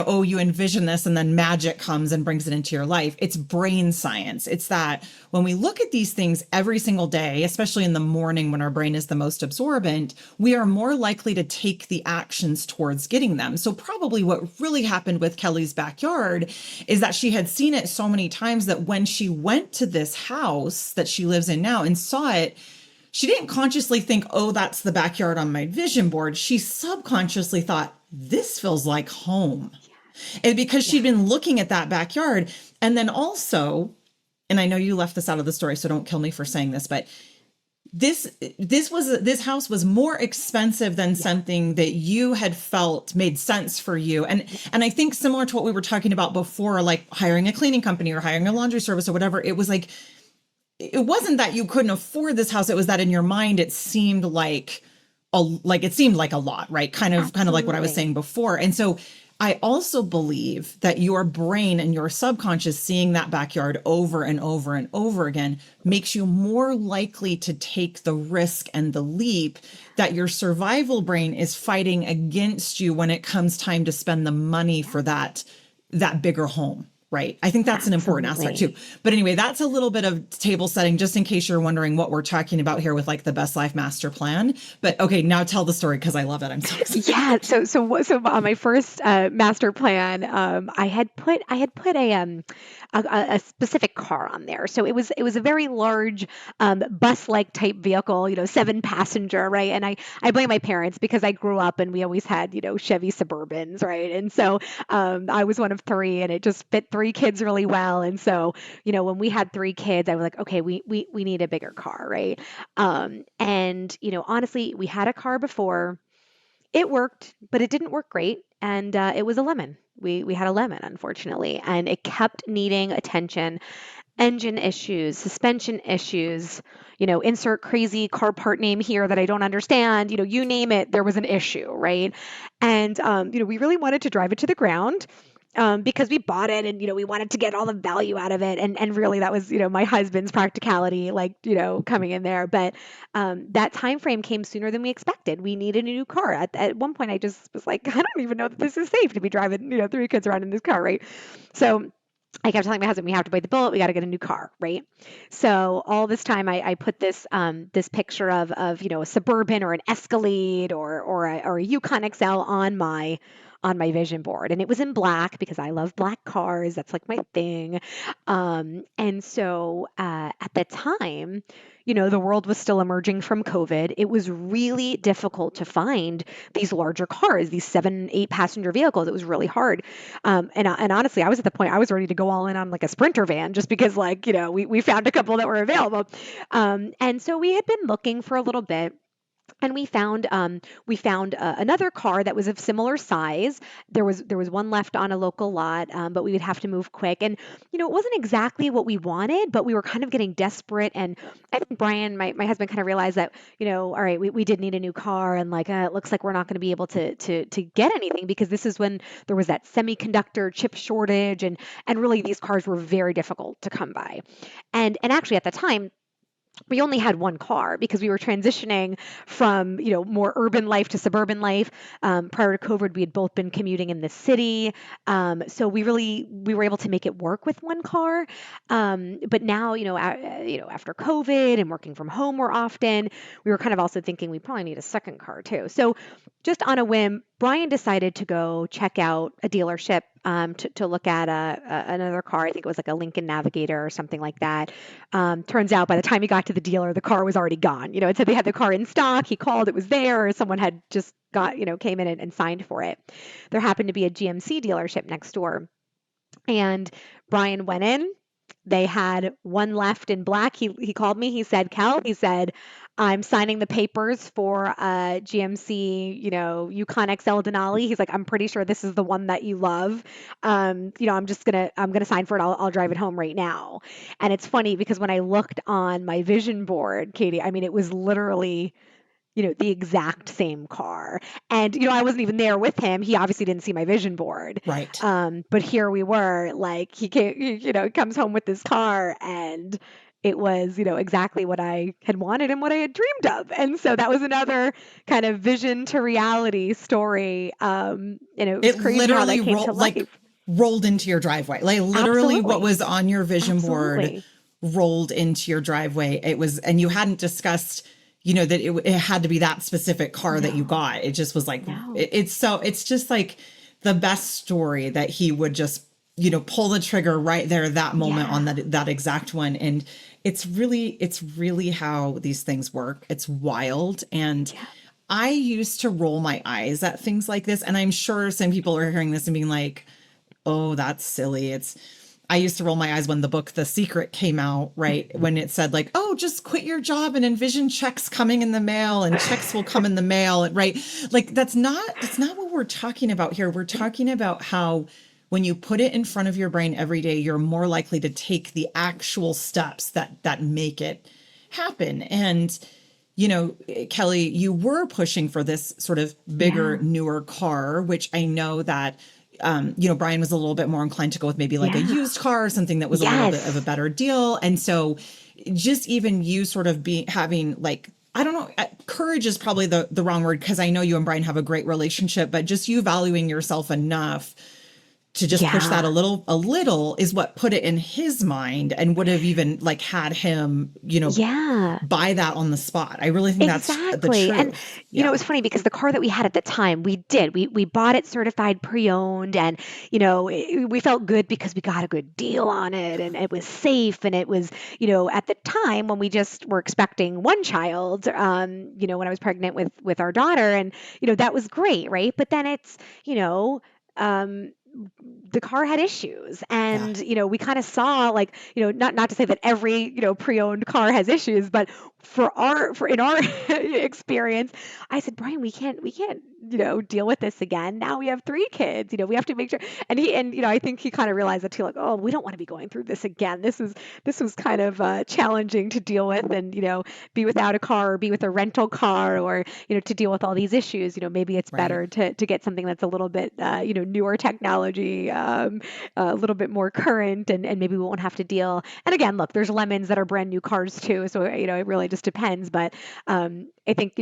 oh, you envision this and then magic comes and brings it into your life. It's brain science. It's that when we look at these things every single day, especially in the morning when our brain is the most absorbent, we are more likely to take the actions towards getting them. So probably what really happened with Kelly's backyard is that she had seen it so many times that when she went to this house that she lives in now and saw it, she didn't consciously think, oh, that's the backyard on my vision board. She subconsciously thought, this feels like home. And because yeah, she'd been looking at that backyard. And then also, and I know you left this out of the story, so don't kill me for saying this, but this house was more expensive than yeah, something that you had felt made sense for you. And I think similar to what we were talking about before, like hiring a cleaning company or hiring a laundry service or whatever, it was like it wasn't that you couldn't afford this house. It was that in your mind, it seemed like like it seemed like a lot, right? Kind of like what I was Absolutely. saying before. And so I also believe that your brain and your subconscious seeing that backyard over and over and over again makes you more likely to take the risk and the leap that your survival brain is fighting against you when it comes time to spend the money for that bigger home. Right. I think that's an important aspect too. Absolutely. But anyway, that's a little bit of table setting, just in case you're wondering what we're talking about here with like the Best Life Master Plan. But okay, now tell the story because I love it. I'm so Yeah. excited. So on my first master plan, I had put a specific car on there. So it was a very large bus-like type vehicle, 7 passenger, right? And I blame my parents because I grew up and we always had Chevy Suburbans, right? And so I was one of three, and it just fit three kids really well. And so when we had three kids, I was like, okay, we need a bigger car, right? And honestly, we had a car before. It worked, but it didn't work great, and it was a lemon. We had a lemon, unfortunately, and it kept needing attention. Engine issues, suspension issues, insert crazy car part name here that I don't understand. You name it, there was an issue, right? And we really wanted to drive it to the ground. Because we bought it and we wanted to get all the value out of it, and really that was my husband's practicality, like coming in there. But that time frame came sooner than we expected. We needed a new car. At one point I just was like, I don't even know that this is safe to be driving three kids around in this car, right? So I kept telling my husband, we have to bite the bullet. We got to get a new car, right? So all this time, I put this picture of a Suburban or an Escalade or a Yukon XL on my vision board, and it was in black because I love black cars. That's like my thing. And so at the time, the world was still emerging from COVID. It was really difficult to find these larger cars, these 7, 8 passenger vehicles. It was really hard. And honestly, I was at the point I was ready to go all in on like a Sprinter van just because, like, we found a couple that were available. And so we had been looking for a little bit, and we found another car that was of similar size. There was one left on a local lot, but we would have to move quick. And it wasn't exactly what we wanted, but we were kind of getting desperate. And I think Brian, my husband, kind of realized that all right, we did need a new car, and like it looks like we're not going to be able to get anything, because this is when there was that semiconductor chip shortage, and really these cars were very difficult to come by. And actually at the time we only had one car because we were transitioning from more urban life to suburban life. Prior to COVID, we had both been commuting in the city, so we were able to make it work with one car. But now after COVID and working from home more often, we were kind of also thinking we probably need a second car too. So just on a whim, Brian decided to go check out a dealership, to look at another car. I think it was like a Lincoln Navigator or something like that. Turns out by the time he got to the dealer, the car was already gone. It said they had the car in stock. He called, it was there. Someone had just came in and signed for it. There happened to be a GMC dealership next door. And Brian went in. They had one left in black. He called me. He said, Kel, he said, I'm signing the papers for GMC, Yukon XL Denali. He's like, I'm pretty sure this is the one that you love. I'm gonna sign for it. I'll drive it home right now. And it's funny because when I looked on my vision board, Katie, I mean, it was literally the exact same car. And, I wasn't even there with him. He obviously didn't see my vision board. Right. But here we were, like, he came, he comes home with this car, and it was, exactly what I had wanted and what I had dreamed of. And so that was another kind of vision to reality story. And it was It crazy how literally that came to life. rolled into your driveway. Like literally what Absolutely. was on your vision board Absolutely. rolled into your driveway. It was, and you hadn't discussed, that it had to be that specific car that you No, got. It just was like, no. it's just like the best story that he would just, pull the trigger right there, that moment on Yeah. that exact one. And it's really how these things work. It's wild. And Yeah. I used to roll my eyes at things like this. And I'm sure some people are hearing this and being like, oh, that's silly. I used to roll my eyes when the book The Secret came out, right? When it said like, oh, just quit your job and envision checks coming in the mail and checks will come in the mail, right? Like that's not what we're talking about here. We're talking about how when you put it in front of your brain every day, you're more likely to take the actual steps that make it happen. And Kelly, you were pushing for this sort of bigger, Yeah. newer car, which I know that, Brian was a little bit more inclined to go with maybe like a Yeah. used car, something that was a little bit of a Yes. better deal. And so just even you sort of having like, I don't know, courage is probably the wrong word because I know you and Brian have a great relationship, but just you valuing yourself enough to just push that Yeah. a little is what put it in his mind and would have even like had him, Yeah. buy that on the spot. I really think that's the Exactly. And truth. it Yeah. was funny because the car that we had at the time, we bought it certified pre-owned, and we felt good because we got a good deal on it, and it was safe, and it was, at the time when we just were expecting one child, when I was pregnant with our daughter, and that was great, right? But then it's, um the car had issues, Yeah. and we kind of saw, like, not to say that every pre-owned car has issues, but for in our experience, I said, Brian, we can't deal with this again. Now we have three kids. We have to make sure. And I think he kind of realized that too, like, oh, we don't want to be going through this again. This was kind of challenging to deal with, and be without a car, or be with a rental car, or to deal with all these issues. Maybe it's Right. better to get something that's a little bit newer technology, a little bit more current, and maybe we won't have to deal. And again, look, there's lemons that are brand new cars too, so it really just depends. But I think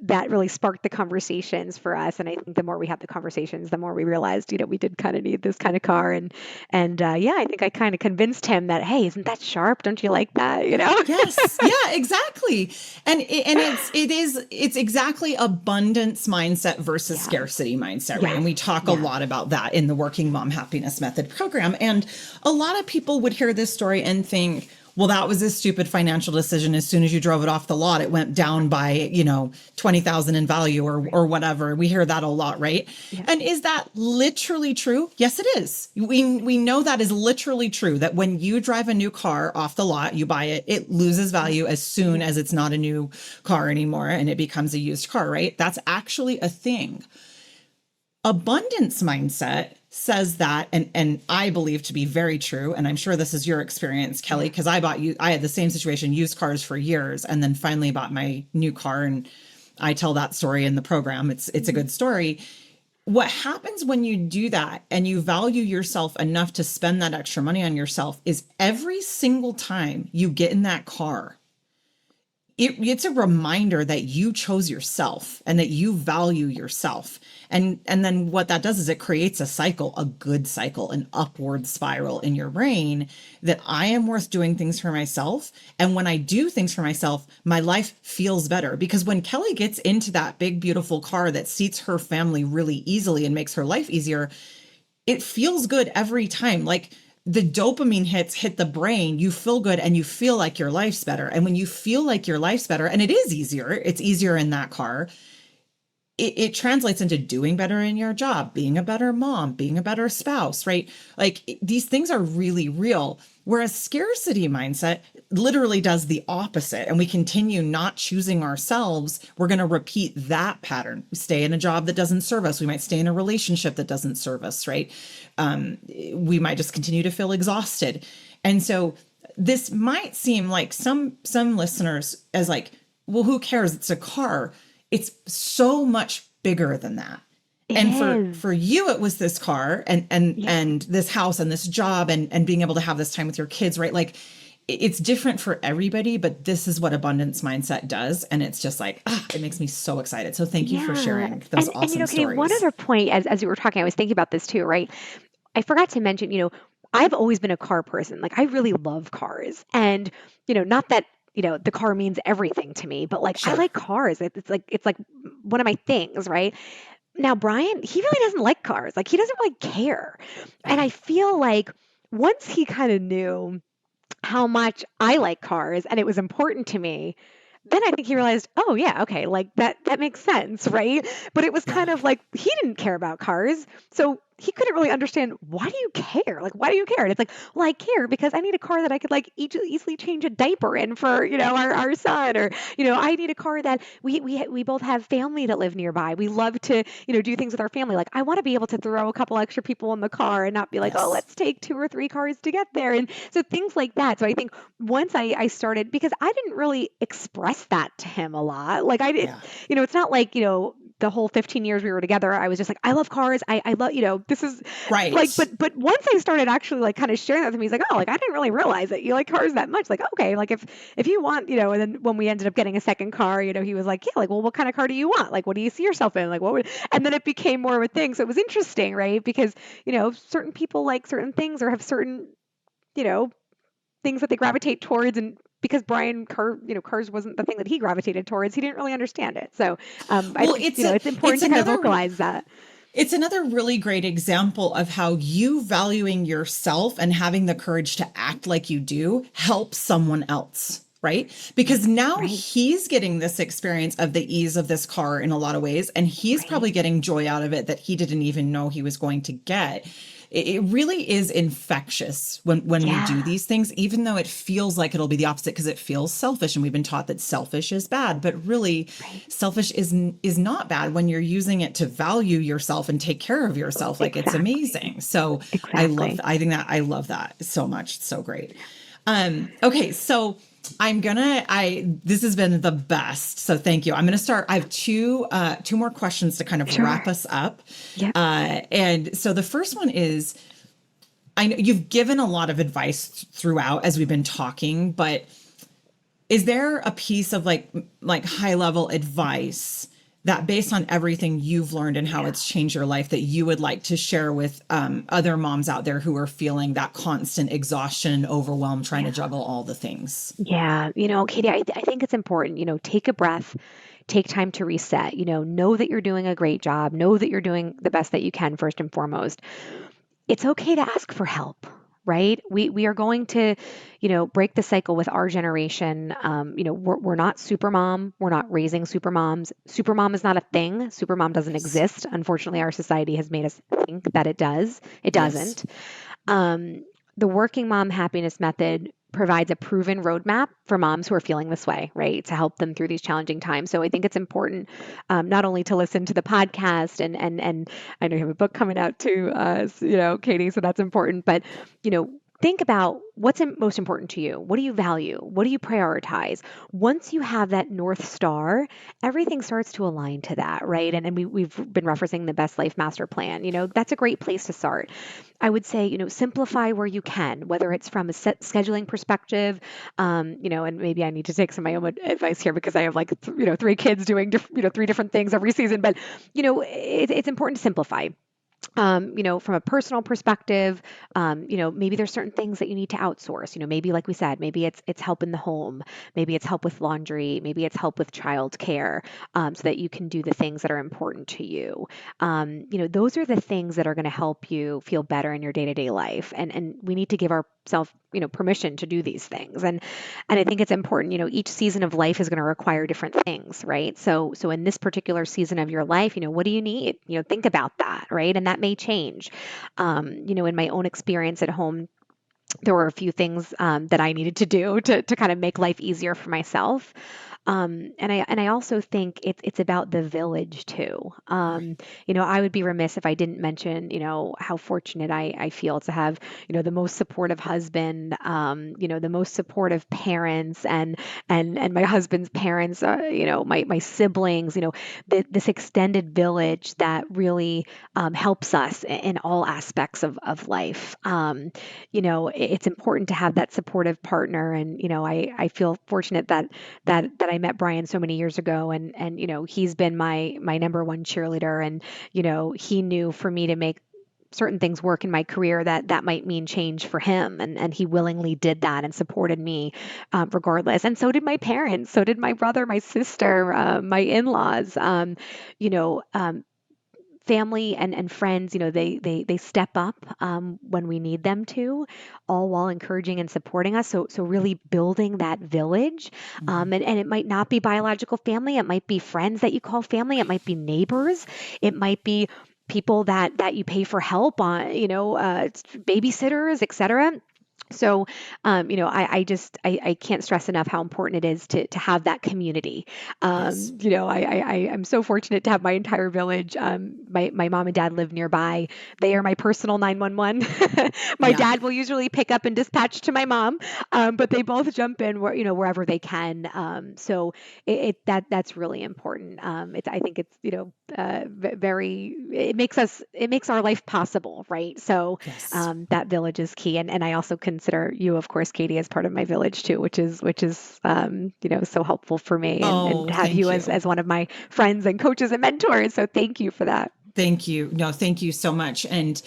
that really sparked the conversations for us, and I think the more we had the conversations, the more we realized we did kind of need this kind of car, and yeah, I think I kind of convinced him that, hey, isn't that sharp? Don't you like that? Yes. Yeah, exactly. And it's exactly abundance mindset versus Yeah. scarcity mindset, right? And Yes. we talk a Yeah. lot about that in the Working Mom Happiness Method program. And a lot of people would hear this story and think, well, that was a stupid financial decision. As soon as you drove it off the lot, it went down by, 20,000 in value or whatever. We hear that a lot, right? Yeah. And is that literally true? Yes, it is. We know that is literally true, that when you drive a new car off the lot, you buy it, it loses value as soon as it's not a new car anymore and it becomes a used car, right? That's actually a thing. Abundance mindset says that, and I believe to be very true, and I'm sure this is your experience, Kelly, Yeah. because I had the same situation, used cars for years, and then finally bought my new car, and I tell that story in the program. It's a Mhm. good story. What happens when you do that and you value yourself enough to spend that extra money on yourself is every single time you get in that car, it's a reminder that you chose yourself and that you value yourself. And then what that does is it creates a cycle, a good cycle, an upward spiral in your brain, that I am worth doing things for myself. And when I do things for myself, my life feels better. Because when Kelly gets into that big, beautiful car that seats her family really easily and makes her life easier, it feels good every time. Like the dopamine hit the brain, you feel good and you feel like your life's better. And when you feel like your life's better, and it's easier in that car, it translates into doing better in your job, being a better mom, being a better spouse, right? Like these things are really real. Whereas scarcity mindset literally does the opposite. And we continue not choosing ourselves. We're going to repeat that pattern. We stay in a job that doesn't serve us. We might stay in a relationship that doesn't serve us, right? We might just continue to feel exhausted. And so this might seem like some listeners as like, well, who cares? It's a car. It's so much bigger than that. It And is. for you, it was this car Yeah. and this house and this job and being able to have this time with your kids, right? Like it's different for everybody, but this is what abundance mindset does. And it's just like, it makes me so excited. So thank you for Yeah. sharing those And awesome Katie, one stories. other point, as you were talking, I was thinking about this too, right? I forgot to mention, I've always been a car person. Like, I really love cars. And, not that, the car means everything to me, but like I Sure. like cars. It's like one of my things, right? Now, Brian, he really doesn't like cars. Like, he doesn't really care. And Yeah. I feel like once he kind of knew how much I like cars and it was important to me, then I think he realized, oh yeah, okay, like that makes sense, right? But it was Yeah. kind of like he didn't care about cars. So he couldn't really understand, why do you care? Like, why do you care? And it's like, well, I care because I need a car that I could like easily change a diaper in for, our son, or, I need a car that we both have family that live nearby. We love to, do things with our family. Like, I want to be able to throw a couple extra people in the car and not be like, oh, Yes. let's take 2 or 3 cars to get there. And so things like that. So I think once I started, because I didn't really express that to him a lot. Like I did, Yeah. it's not like, the whole 15 years we were together, I was just like, I love cars. I love, this is like, Right. but once I started actually like kind of sharing that with him, he's like, oh, like I didn't really realize that you like cars that much. Like, okay, like if you want, and then when we ended up getting a second car, he was like, yeah, like, well, what kind of car do you want? Like, what do you see yourself in? Like, what would, and then it became more of a thing. So it was interesting, right? Because, certain people like certain things or have certain, you know, things that they gravitate towards, and because cars wasn't the thing that he gravitated towards, he didn't really understand it. So I Well, think it's it's important to kind of another vocalize that. it's another really great example of how you valuing yourself and having the courage to act like you do helps someone else, right? Because now Right, he's getting this experience of the ease of this car in a lot of ways, and he's right, probably getting joy out of it that he didn't even know he was going to get. It really is infectious when we do yeah, these things, even though it feels like it'll be the opposite because it feels selfish, and we've been taught that selfish is bad. But really, right, selfish is not bad when you're using it to value yourself and take care of yourself. Like, it's exactly, amazing. So exactly. I love that so much. It's so great. Okay, so this has been the best. So thank you. I'm gonna start. I have two more questions to kind of Sure. wrap us up. Yep. And so the first one is, I know you've given a lot of advice throughout as we've been talking, but is there a piece of like high level advice that, based on everything you've learned and how Yeah. it's changed your life, that you would like to share with other moms out there who are feeling that constant exhaustion and overwhelm trying to Yeah. juggle all the things? Yeah. Katie, I think it's important, take a breath, take time to reset, know that you're doing a great job, know that you're doing the best that you can first and foremost. It's okay to ask for help, right? We are going to, break the cycle with our generation. We're not supermom. We're not raising supermoms. Supermom is not a thing. Supermom doesn't Yes. exist. Unfortunately, our society has made us think that it does. It Yes. doesn't. Um, the Working Mom Happiness Method provides a proven roadmap for moms who are feeling this way, right? To help them through these challenging times. So I think it's important, not only to listen to the podcast, and I know you have a book coming out too, Katie. So that's important. But think about what's most important to you. What do you value? What do you prioritize? Once you have that North Star, everything starts to align to that, right? And we've been referencing the Best Life Master Plan. That's a great place to start. I would say, simplify where you can, whether it's from a scheduling perspective, and maybe I need to take some of my own advice here because I have like, 3 kids doing, 3 different things every season. But, it's important to simplify. From a personal perspective, maybe there's certain things that you need to outsource. Maybe like we said, maybe it's help in the home, maybe it's help with laundry, maybe it's help with childcare, so that you can do the things that are important to you. Those are the things that are going to help you feel better in your day to day life, and we need to give ourselves permission to do these things. And I think it's important. Each season of life is going to require different things, right? So in this particular season of your life, what do you need? Think about that, right? And that may change. In my own experience at home, there were a few things that I needed to do to kind of make life easier for myself. And I also think it's about the village too. Right. I would be remiss if I didn't mention, how fortunate I feel to have, the most supportive husband, the most supportive parents, and my husband's parents, my siblings, this extended village that really helps us in all aspects of life. It's important to have that supportive partner, and I feel fortunate that I met Brian so many years ago, and he's been my number one cheerleader, and he knew for me to make certain things work in my career that might mean change for him, and he willingly did that and supported me, regardless. And so did my parents, so did my brother, my sister, my in-laws. You know Family and friends, they step up when we need them to, all while encouraging and supporting us. So really building that village, Mhm. and it might not be biological family. It might be friends that you call family. It might be neighbors. It might be people that you pay for help on, babysitters, etc. So, I can't stress enough how important it is to have that community. Yes. I'm so fortunate to have my entire village. My mom and dad live nearby. They are my personal 911. My Yeah. dad will usually pick up and dispatch to my mom, but they both jump in wherever they can. So that's really important. I think it's very it makes our life possible, right? So Yes. that village is key. And I also consider you, of course, Katie, as part of my village too, which is so helpful for me, and Oh, to have you thank as you. one of my friends and coaches and mentors. So thank you for that. Thank you. No, thank you so much. And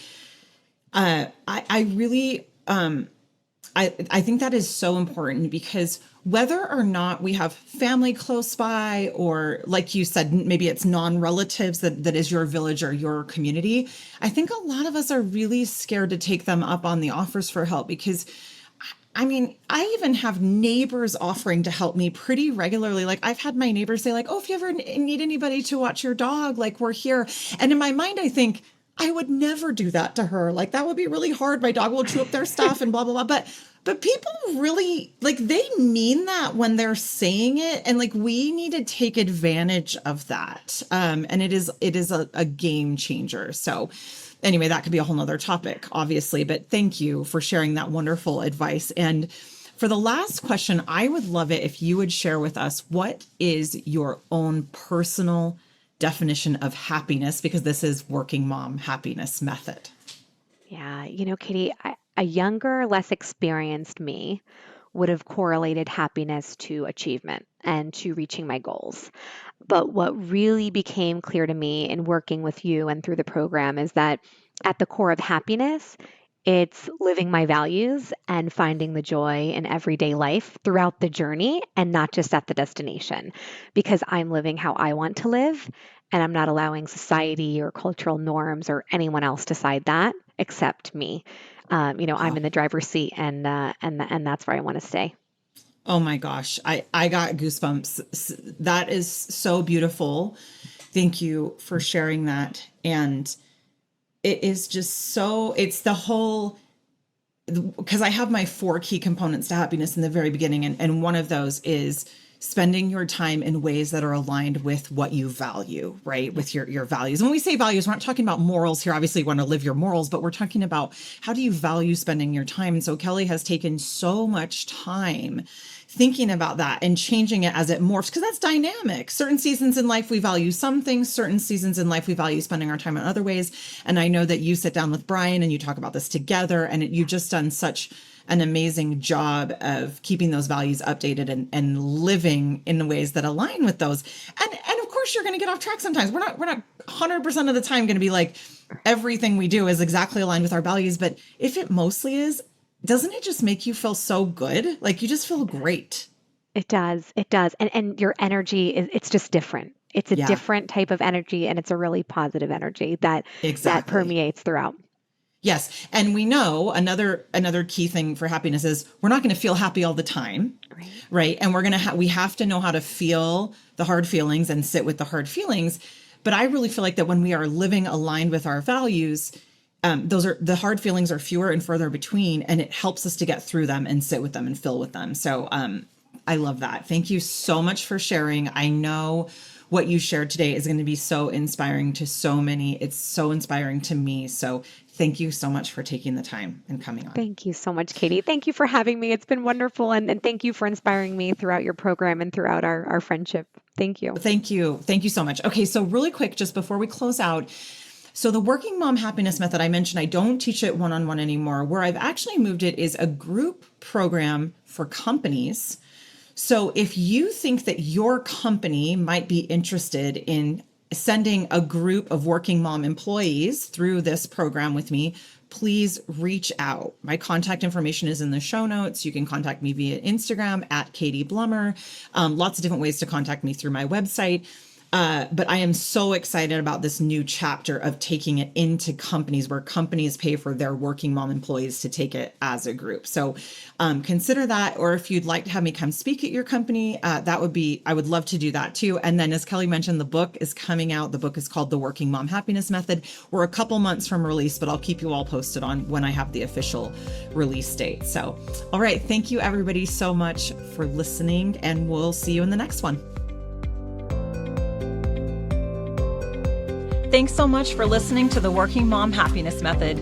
I really, I think that is so important because whether or not we have family close by, or like you said, maybe it's non-relatives that is your village or your community, I think a lot of us are really scared to take them up on the offers for help because I mean, I even have neighbors offering to help me pretty regularly. Like I've had my neighbors say like, "Oh, if you ever need anybody to watch your dog, like we're here." And in my mind, I think I would never do that to her. Like that would be really hard. My dog will chew up their stuff and blah blah blah. But people really like they mean that when they're saying it, and like we need to take advantage of that. And it is a game changer. So anyway, that could be a whole nother topic, obviously, but thank you for sharing that wonderful advice. And for the last question, I would love it if you would share with us what is your own personal definition of happiness, because this is Working Mom Happiness Method. Yeah, Katie, a younger, less experienced me would have correlated happiness to achievement and to reaching my goals. But what really became clear to me in working with you and through the program is that at the core of happiness, it's living my values and finding the joy in everyday life throughout the journey and not just at the destination, because I'm living how I want to live and I'm not allowing society or cultural norms or anyone else decide that except me. I'm Wow. in the driver's seat, and that's where I want to stay. Oh my gosh. I got goosebumps. That is so beautiful. Thank you for sharing that. And it is just so, it's the whole, because I have my four key components to happiness in the very beginning. And one of those is spending your time in ways that are aligned with what you value, right? Yep. With your values. And when we say values, we're not talking about morals here. Obviously, you want to live your morals, but we're talking about how do you value spending your time? And so Kelly has taken so much time thinking about that and changing it as it morphs, because that's dynamic. Certain seasons in life we value some things, certain seasons in life we value spending our time in other ways. And I know that you sit down with Brian and you talk about this together, and you've just done such an amazing job of keeping those values updated and living in ways that align with those. And of course you're going to get off track sometimes. We're not 100% of the time going to be like everything we do is exactly aligned with our values, but if it mostly is, doesn't it just make you feel so good? Like you just feel great. It does. It does. And your energy is it's just different. It's a Yeah, different type of energy, and it's a really positive energy that exactly. permeates throughout. Yes. And we know another key thing for happiness is we're not going to feel happy all the time, Right. right? And we have to know how to feel the hard feelings and sit with the hard feelings. But I really feel like that when we are living aligned with our values, those are the hard feelings are fewer and further between, and it helps us to get through them and sit with them and fill with them. So I love that. Thank you so much for sharing. I know what you shared today is going to be so inspiring to so many. It's so inspiring to me. So thank you so much for taking the time and coming on. Thank you so much, Katie. Thank you for having me. It's been wonderful. And thank you for inspiring me throughout your program and throughout our friendship. Thank you. Thank you. Thank you so much. Okay, so really quick, just before we close out, so the Working Mom Happiness Method, I mentioned I don't teach it one-on-one anymore. Where I've actually moved it is a group program for companies. So if you think that your company might be interested in sending a group of working mom employees through this program with me, please reach out. My contact information is in the show notes. You can contact me via Instagram at Katie Blummer. Lots of different ways to contact me through my website. But I am so excited about this new chapter of taking it into companies where companies pay for their working mom employees to take it as a group. So consider that. Or if you'd like to have me come speak at your company, I would love to do that too. And then as Kelly mentioned, the book is coming out. The book is called The Working Mom Happiness Method. We're a couple months from release, but I'll keep you all posted on when I have the official release date. So, all right. Thank you everybody so much for listening, and we'll see you in the next one. Thanks so much for listening to the Working Mom Happiness Method.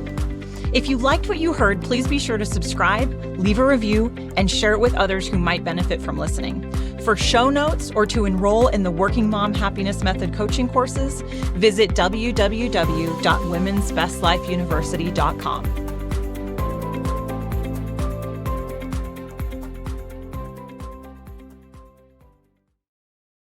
If you liked what you heard, please be sure to subscribe, leave a review, and share it with others who might benefit from listening. For show notes or to enroll in the Working Mom Happiness Method coaching courses, visit www.womensbestlifeuniversity.com.